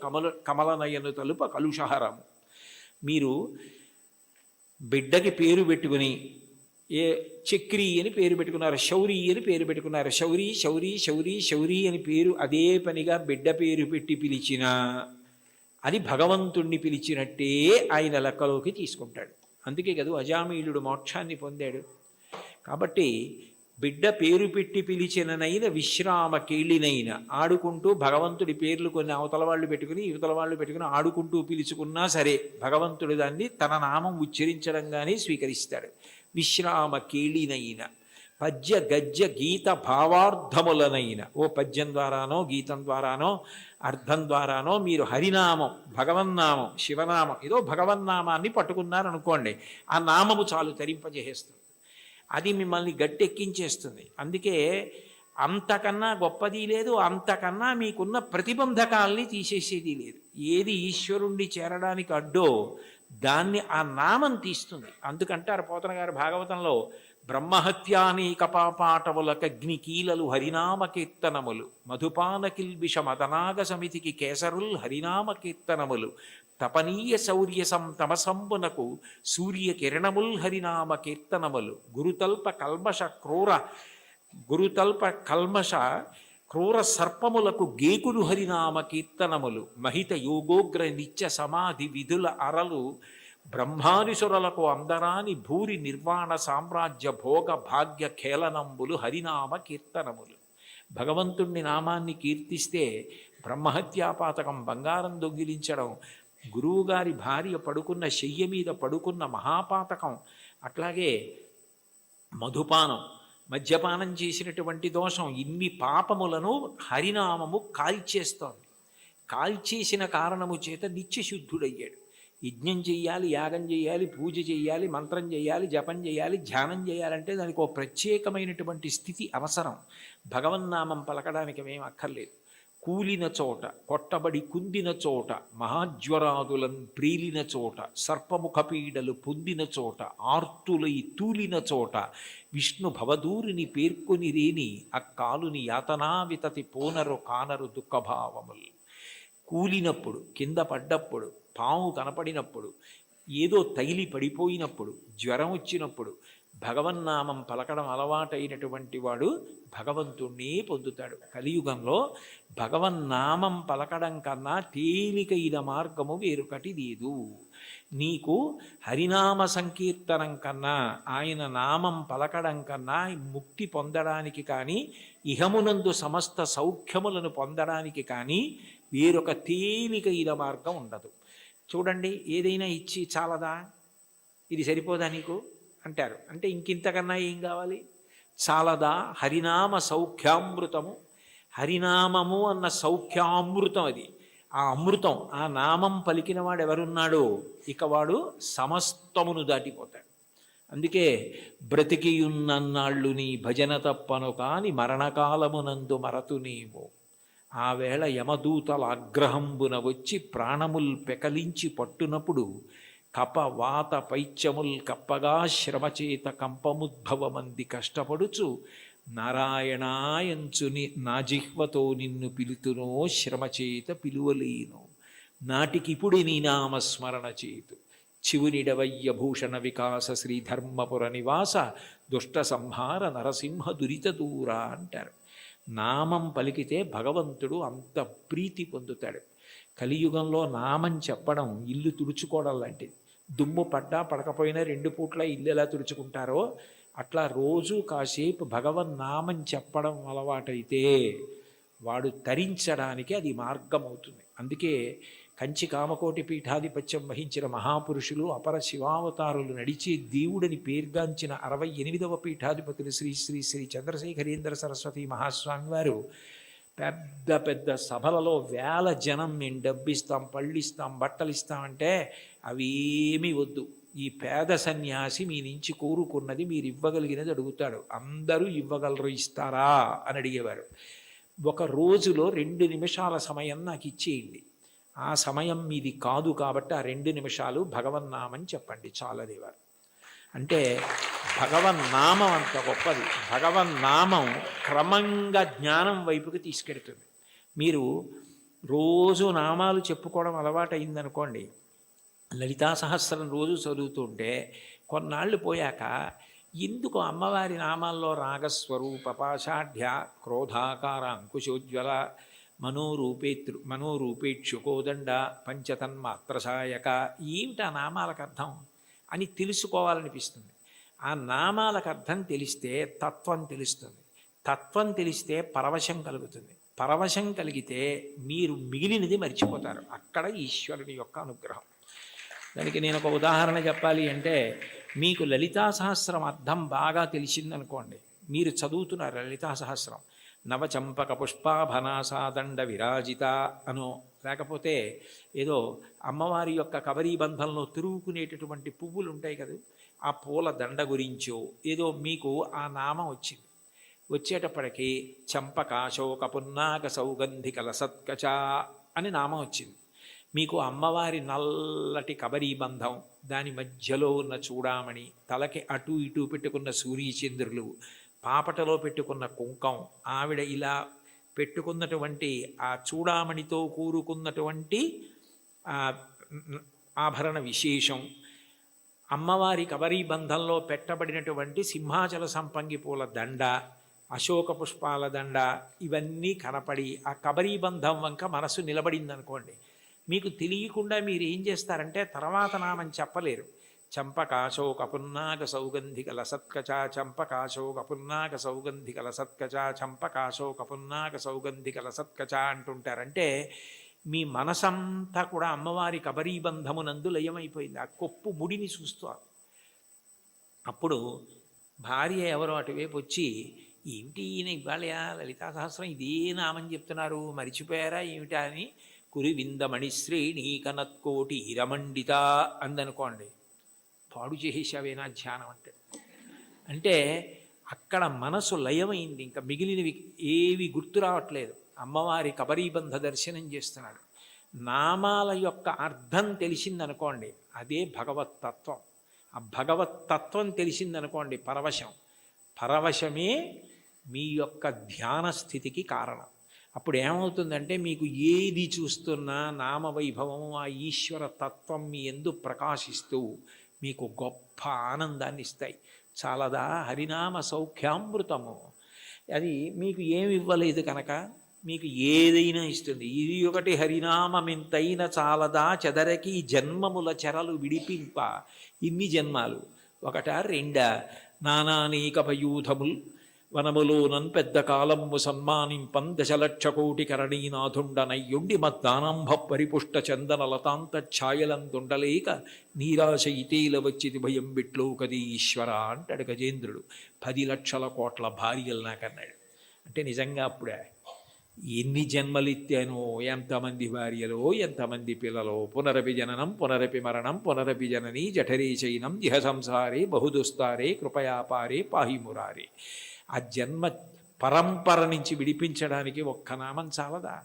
కమలనయను తలుప కలుషహరము. మీరు బిడ్డకి పేరు పెట్టుకుని చక్రి అని పేరు పెట్టుకున్నారు, శౌరి అని పేరు పెట్టుకున్నారు. శౌరి శౌరి శౌరి శౌరి అని పేరు అదే పనిగా బిడ్డ పేరు పెట్టి పిలిచినా అది భగవంతుణ్ణి పిలిచినట్టే ఆయన లెక్కలోకి తీసుకుంటాడు. అందుకే కదా అజామీలుడు మోక్షాన్ని పొందాడు. కాబట్టి బిడ్డ పేరు పెట్టి పిలిచిననైన విశ్రామ కేళినైన, ఆడుకుంటూ భగవంతుడి పేర్లు కొన్ని అవతల వాళ్ళు పెట్టుకుని యువతల వాళ్ళు పెట్టుకుని ఆడుకుంటూ పిలుచుకున్నా సరే భగవంతుడు దాన్ని తన నామం ఉచ్చరించడంగానే స్వీకరిస్తాడు. విశ్రామ కేళినైన పద్య గద్య గీత భావార్థములనైన, ఓ పద్యం ద్వారానో గీతం ద్వారానో అర్థం ద్వారానో మీరు హరినామం, భగవన్నామం, శివనామం, ఏదో భగవన్నామాన్ని పట్టుకున్నారనుకోండి, ఆ నామము చాలు తరింపజేసేస్తుంది. అది మిమ్మల్ని గట్టెక్కించేస్తుంది. అందుకే అంతకన్నా గొప్పది లేదు, అంతకన్నా మీకున్న ప్రతిబంధకాల్ని తీసేసేది లేదు. ఏది ఈశ్వరుణ్ణి చేరడానికి అడ్డో దాన్ని ఆ నామం తీస్తుంది. అందుకంటారు పోతన గారు భాగవతంలో, బ్రహ్మహత్యానీక పాపాటములకగ్ని కీలలు హరినామ కీర్తనములు, మధుపాన కిల్బిష మదనాగ సమితికి కేసరుల్ హరినామ కీర్తనములు, తపనీయ శౌర్య తమసంబునకు సూర్య కిరణముల్ హరినామ కీర్తనములు, గురుతల్ప కల్మష క్రూర సర్పములకు గేకులు హరినామ కీర్తనములు, మహిత యోగోగ్ర నిత్య సమాధి విధుల అరలు, బ్రహ్మాదిసురులకు అందరాని భూరి నిర్వాణ సామ్రాజ్య భోగ భాగ్య ఖేళనంబులు హరినామ కీర్తనములు. భగవంతుణ్ణి నామాన్ని కీర్తిస్తే బ్రహ్మహత్యాపాతకం, బంగారం దొంగిలించడం, గురువుగారి భార్య పడుకున్న శయ్య మీద పడుకున్న మహాపాతకం, అట్లాగే మధుపానం, మద్యపానం చేసినటువంటి దోషం, ఇన్ని పాపములను హరినామము కాల్చేస్తోంది. కాల్చేసిన కారణము చేత నిత్యశుద్ధుడయ్యాడు. యజ్ఞం చెయ్యాలి, యాగం చేయాలి, పూజ చేయాలి, మంత్రం చేయాలి, జపం చేయాలి, ధ్యానం చేయాలంటే దానికి ఒక ప్రత్యేకమైనటువంటి స్థితి అవసరం. భగవన్నామం పలకడానికి ఏమీ అక్కర్లేదు. కూలిన చోట, కొట్టబడి కుందిన చోట, మహాజ్వరాదులను ప్రీలిన చోట, సర్పముఖపీడలు పొందిన చోట, ఆర్తులై తూలిన చోట, విష్ణు భవదూరిని పేర్కొని రేని అక్కాలుని యాతనావితతి పోనరు కానరు దుఃఖభావములు. కూలినప్పుడు, కింద పడ్డప్పుడు, పాము కనపడినప్పుడు, ఏదో తగిలి పడిపోయినప్పుడు, జ్వరం వచ్చినప్పుడు భగవన్నామం పలకడం అలవాటైనటువంటి వాడు భగవంతుణ్ణి పొందుతాడు. కలియుగంలో భగవన్నామం పలకడం కన్నా తేలికైన మార్గము వేరొకటి లేదు. నీకు హరినామ సంకీర్తనం కన్నా, ఆయన నామం పలకడం కన్నా ముక్తి పొందడానికి కానీ, ఇహమునందు సమస్త సౌఖ్యములను పొందడానికి కానీ వేరొక తేలికైన మార్గం ఉండదు. చూడండి, ఏదైనా ఇచ్చి చాలదా, ఇది సరిపోదా నీకు అంటారు. అంటే ఇంకింతకన్నా ఏం కావాలి? చాలదా? హరినామ సౌఖ్యామృతము. హరినామము అన్న సౌఖ్యామృతం అది. ఆ ఆ అమృతం, ఆ నామం పలికిన వాడు ఎవరున్నాడో ఇక వాడు సమస్తమును దాటిపోతాడు. అందుకే బ్రతికియున్నన్నాళ్ళు నీ భజన తప్పను కాని మరణకాలమునందు మరతు నీవు. ఆ వేళ యమదూతల ఆగ్రహంబున వచ్చి ప్రాణముల్ పెకలించి పట్టునప్పుడు కప వాత పైత్యముల్ కప్పగా శ్రమచేత కంపముద్భవమంది కష్టపడుచు నారాయణాయంచుని నా జిహ్వతో నిన్ను పిలుతునో శ్రమచేత పిలువలేను. నాటికిపుడి నీ నామస్మరణ చేతు చివునిడవయ్య భూషణ వికాస శ్రీధర్మపుర నివాస దుష్ట సంహార నరసింహ దురిత దూర అంటారు. నామం పలికితే భగవంతుడు అంత ప్రీతి పొందుతాడు. కలియుగంలో నామం చెప్పడం ఇల్లు తుడుచుకోవడం లాంటిది. దుమ్ము పడ్డా పడకపోయినా 2 పూట్ల ఇల్లు ఎలా తుడుచుకుంటారో అట్లా రోజు కాసేపు భగవన్నామం చెప్పడం అలవాటైతే వాడు తరించడానికి అది మార్గం అవుతుంది. అందుకే కంచి కామకోటి పీఠాధిపత్యం వహించిన మహాపురుషులు అపర శివావతారులు నడిచే దేవుడని పేర్గాంచిన 68వ పీఠాధిపతులు శ్రీ శ్రీ శ్రీ చంద్రశేఖరేంద్ర సరస్వతి మహాస్వామి వారు పెద్ద పెద్ద సభలలో వేల జనం మేము డబ్బిస్తాం, పళ్ళిస్తాం, బట్టలు ఇస్తామంటే అవేమీ వద్దు, ఈ పేద సన్యాసి మీ నుంచి కోరుకున్నది మీరు ఇవ్వగలిగినది అడుగుతాడు, అందరూ ఇవ్వగలరు, ఇస్తారా అని అడిగేవారు. ఒక రోజులో 2 నిమిషాల సమయం నాకు ఇచ్చేయండి, ఆ సమయం మీది కాదు కాబట్టి ఆ 2 నిమిషాలు భగవన్నామం చెప్పండి చాలనేవారు. అంటే భగవన్నామం అంత గొప్పది. భగవన్నామం క్రమంగా జ్ఞానం వైపుకి తీసుకెడుతుంది. మీరు రోజు నామాలు చెప్పుకోవడం అలవాటైందనుకోండి, లలితా సహస్రం రోజు చదువుతుంటే కొన్నాళ్ళు పోయాక ఎందుకు అమ్మవారి నామాల్లో రాగస్వరూప పాషాఢ్య క్రోధాకార అంకుశోజ్వల మనోరూపేక్షుకోదండ పంచతన్మాత్రసాయక ఏమిటి ఆ నామాలకు అర్థం అని తెలుసుకోవాలనిపిస్తుంది. ఆ నామాలకు అర్థం తెలిస్తే తత్వం తెలుస్తుంది, తత్వం తెలిస్తే పరవశం కలుగుతుంది, పరవశం కలిగితే మీరు మిగిలినది మర్చిపోతారు. అక్కడ ఈశ్వరుని యొక్క అనుగ్రహం. దానికి నేను ఒక ఉదాహరణ చెప్పాలి అంటే, మీకు లలితా సహస్రం అర్థం బాగా తెలిసిందనుకోండి, మీరు చదువుతున్నారు లలితా సహస్రం, నవచంపక పుష్పాభనాసాదండ విరాజిత అనో, లేకపోతే ఏదో అమ్మవారి యొక్క కబరీబంధంలో తిరుగుకునేటటువంటి పువ్వులు ఉంటాయి కదా, ఆ పూల దండ గురించో ఏదో మీకు ఆ నామం వచ్చింది. వచ్చేటప్పటికి చంపకాశోక పున్నాక సౌగంధిక లసత్కచ అని నామం వచ్చింది. మీకు అమ్మవారి నల్లటి కబరీబంధం, దాని మధ్యలో ఉన్న చూడామణి, తలకి అటు ఇటు పెట్టుకున్న సూర్యచంద్రులు, పాపటలో పెట్టుకున్న కుంకం, ఆవిడ ఇలా పెట్టుకున్నటువంటి ఆ చూడామణితో కూరుకున్నటువంటి ఆభరణ విశేషం, అమ్మవారి కబరీబంధంలో పెట్టబడినటువంటి సింహాచల సంపంగి పూల దండ, అశోక పుష్పాల దండ, ఇవన్నీ కనపడి ఆ కబరీబంధం వంక మనసు నిలబడిందనుకోండి, మీకు తెలియకుండా మీరు ఏం చేస్తారంటే తర్వాత నామం చెప్పలేరు. చంపకాశోక పున్నాక సౌగంధిక లసత్కచ, చంపకాశోక పున్నాక సౌగంధిక లసత్కచ, చంపకాశోక పున్నాక సౌగంధిక లసత్కచ అంటుంటారంటే మీ మనసంతా కూడా అమ్మవారి కబరీబంధమునందు లయమైపోయింది. ఆ కొప్పు ముడిని చూస్తారు. అప్పుడు భార్య ఎవరో అటువైపు వచ్చి, ఏమిటి ఈయన ఇవాళ లలితా సహస్రం ఇదే నామని చెప్తున్నారు, మరిచిపోయారా ఏమిటా అని కురివిందమణి శ్రేణి కనత్కోటి ఇరమండిత అందనుకోండి, పాడు చేసేసావేనా ధ్యానం అంటే అక్కడ మనసు లయమైంది, ఇంకా మిగిలినవి ఏవి గుర్తు రావట్లేదు. అమ్మవారి కబరీబంధ దర్శనం చేస్తున్నాడు. నామాల యొక్క అర్థం తెలిసిందనుకోండి, అదే భగవత్తత్వం. ఆ భగవత్తత్వం తెలిసిందనుకోండి పరవశం, పరవశమే మీ యొక్క ధ్యాన స్థితికి కారణం. అప్పుడు ఏమవుతుందంటే మీకు ఏది చూస్తున్నా నామవైభవము, ఆ ఈశ్వర తత్వం మీ యందు ప్రకాశిస్తూ మీకు గొప్ప ఆనందాన్ని ఇస్తాయి. చాలదా హరినామ సౌఖ్యామృతము, అది మీకు ఏమి ఇవ్వలేదు కనుక మీకు ఏదైనా ఇస్తుంది. ఇది ఒకటి హరినామమెంతైన చాలదా చెదరకి జన్మముల చెరలు విడిపింప. ఇన్ని జన్మాలు ఒకటా రెండా, నానానేక పయూధముల్ వనములోనన్ పెద్ద కాలము సన్మానింపం 1,00,00,000 కోటి కరణీనాథుండనయ్యుండి మద్దానంభ పరిపుష్ట చందన లతాంత ఛాయలందుండలేక నీరాశ ఇతేల వచ్చిది భయం బిట్లో కది ఈశ్వర అంటాడు గజేంద్రుడు. 10 లక్షల కోట్ల భార్యలు నాకన్నాడు. అంటే నిజంగా అప్పుడే ఎన్ని జన్మలిత్తానో, ఎంతమంది భార్యలో, ఎంతమంది పిల్లలో, పునరపి జననం పునరపి మరణం పునరపి జనని జఠరే చైనం ఇహ సంసారే బహుదుస్తారే కృపయాపారే పాహి మురారే. ఆ జన్మ పరంపర నుంచి విడిపించడానికి ఒక్క నామం చాలదా?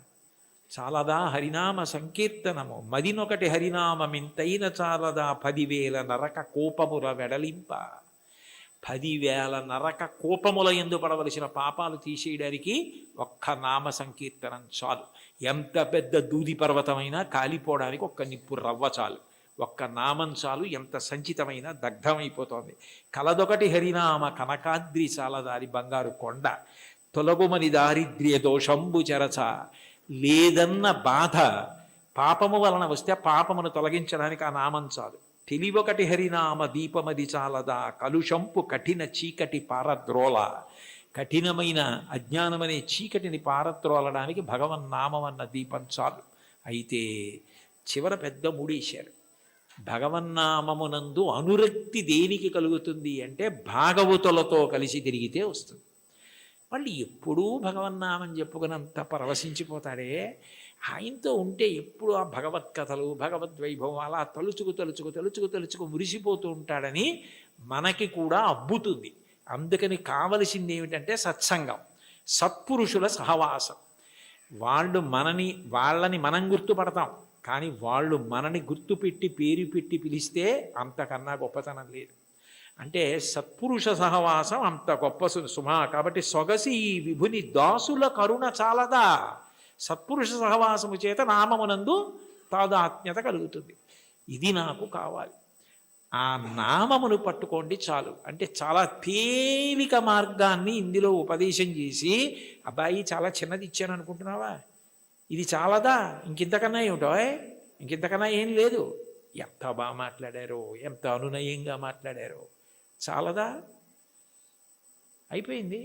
చాలదా హరినామ సంకీర్తనము? మదినొకటి హరినామమింతైన చాలదా 10,000 నరక కోపముల వెడలింప. 10,000 నరక కోపముల యందు పడవలసిన పాపాలు తీసేయడానికి ఒక్క నామ సంకీర్తనం చాలు. ఎంత పెద్ద దూది పర్వతమైనా కాలిపోవడానికి ఒక్క నిప్పు రవ్వ చాలు. ఒక్క నామం చాలు, ఎంత సంచితమైన దగ్ధమైపోతోంది. కలదొకటి హరినామ కనకాద్రి చాలదారి బంగారు కొండ. తొలగుమని దారిద్ర్య దోషంబు చెరచ. లేదన్న బాధ పాపము వలన వస్తే పాపమును తొలగించడానికి ఆ నామం చాలు. తెలివొకటి హరినామ దీపమది చాలదా కలుషంపు కఠిన చీకటి పారద్రోల. కఠినమైన అజ్ఞానమనే చీకటిని పారద్రోలడానికి భగవన్నామం అన్న దీపం చాలు. అయితే చివర పెద్ద ముడేశారు. భగవన్నామమునందు అనురక్తి దేనికి కలుగుతుంది అంటే భాగవతులతో కలిసి తిరిగితే వస్తుంది. వాళ్ళు ఎప్పుడూ భగవన్నామని చెప్పుకున్నంత పరవశించిపోతాడే. ఆయనతో ఉంటే ఎప్పుడు ఆ భగవత్కథలు భగవద్వైభవం అలా తలుచుకు మురిసిపోతూ ఉంటాడని మనకి కూడా అబ్బుతుంది. అందుకని కావలసింది ఏమిటంటే సత్సంగం, సత్పురుషుల సహవాసం. వాళ్ళని మనం గుర్తుపడతాం, కానీ వాళ్ళు మనని గుర్తుపెట్టి పేరు పెట్టి పిలిస్తే అంతకన్నా గొప్పతనం లేదు. అంటే సత్పురుష సహవాసం అంత గొప్ప సుమా. కాబట్టి సొగసి ఈ విభుని దాసుల కరుణ చాలదా. సత్పురుష సహవాసము చేత నామమునందు తాదాత్మ్యత కలుగుతుంది. ఇది నాకు కావాలి. ఆ నామమును పట్టుకోండి చాలు. అంటే చాలా తేలిక మార్గాన్ని ఇందులో ఉపదేశం చేసి, అబ్బాయి చాలా చిన్నది ఇచ్చాను అనుకుంటున్నావా, ఇది చాలదా, ఇంకింతకన్నా ఏమిటో, ఇంకింతకన్నా ఏం లేదు. ఎంత బాగా మాట్లాడారో, ఎంత అనునయంగా మాట్లాడారో, చాలదా? అయిపోయింది.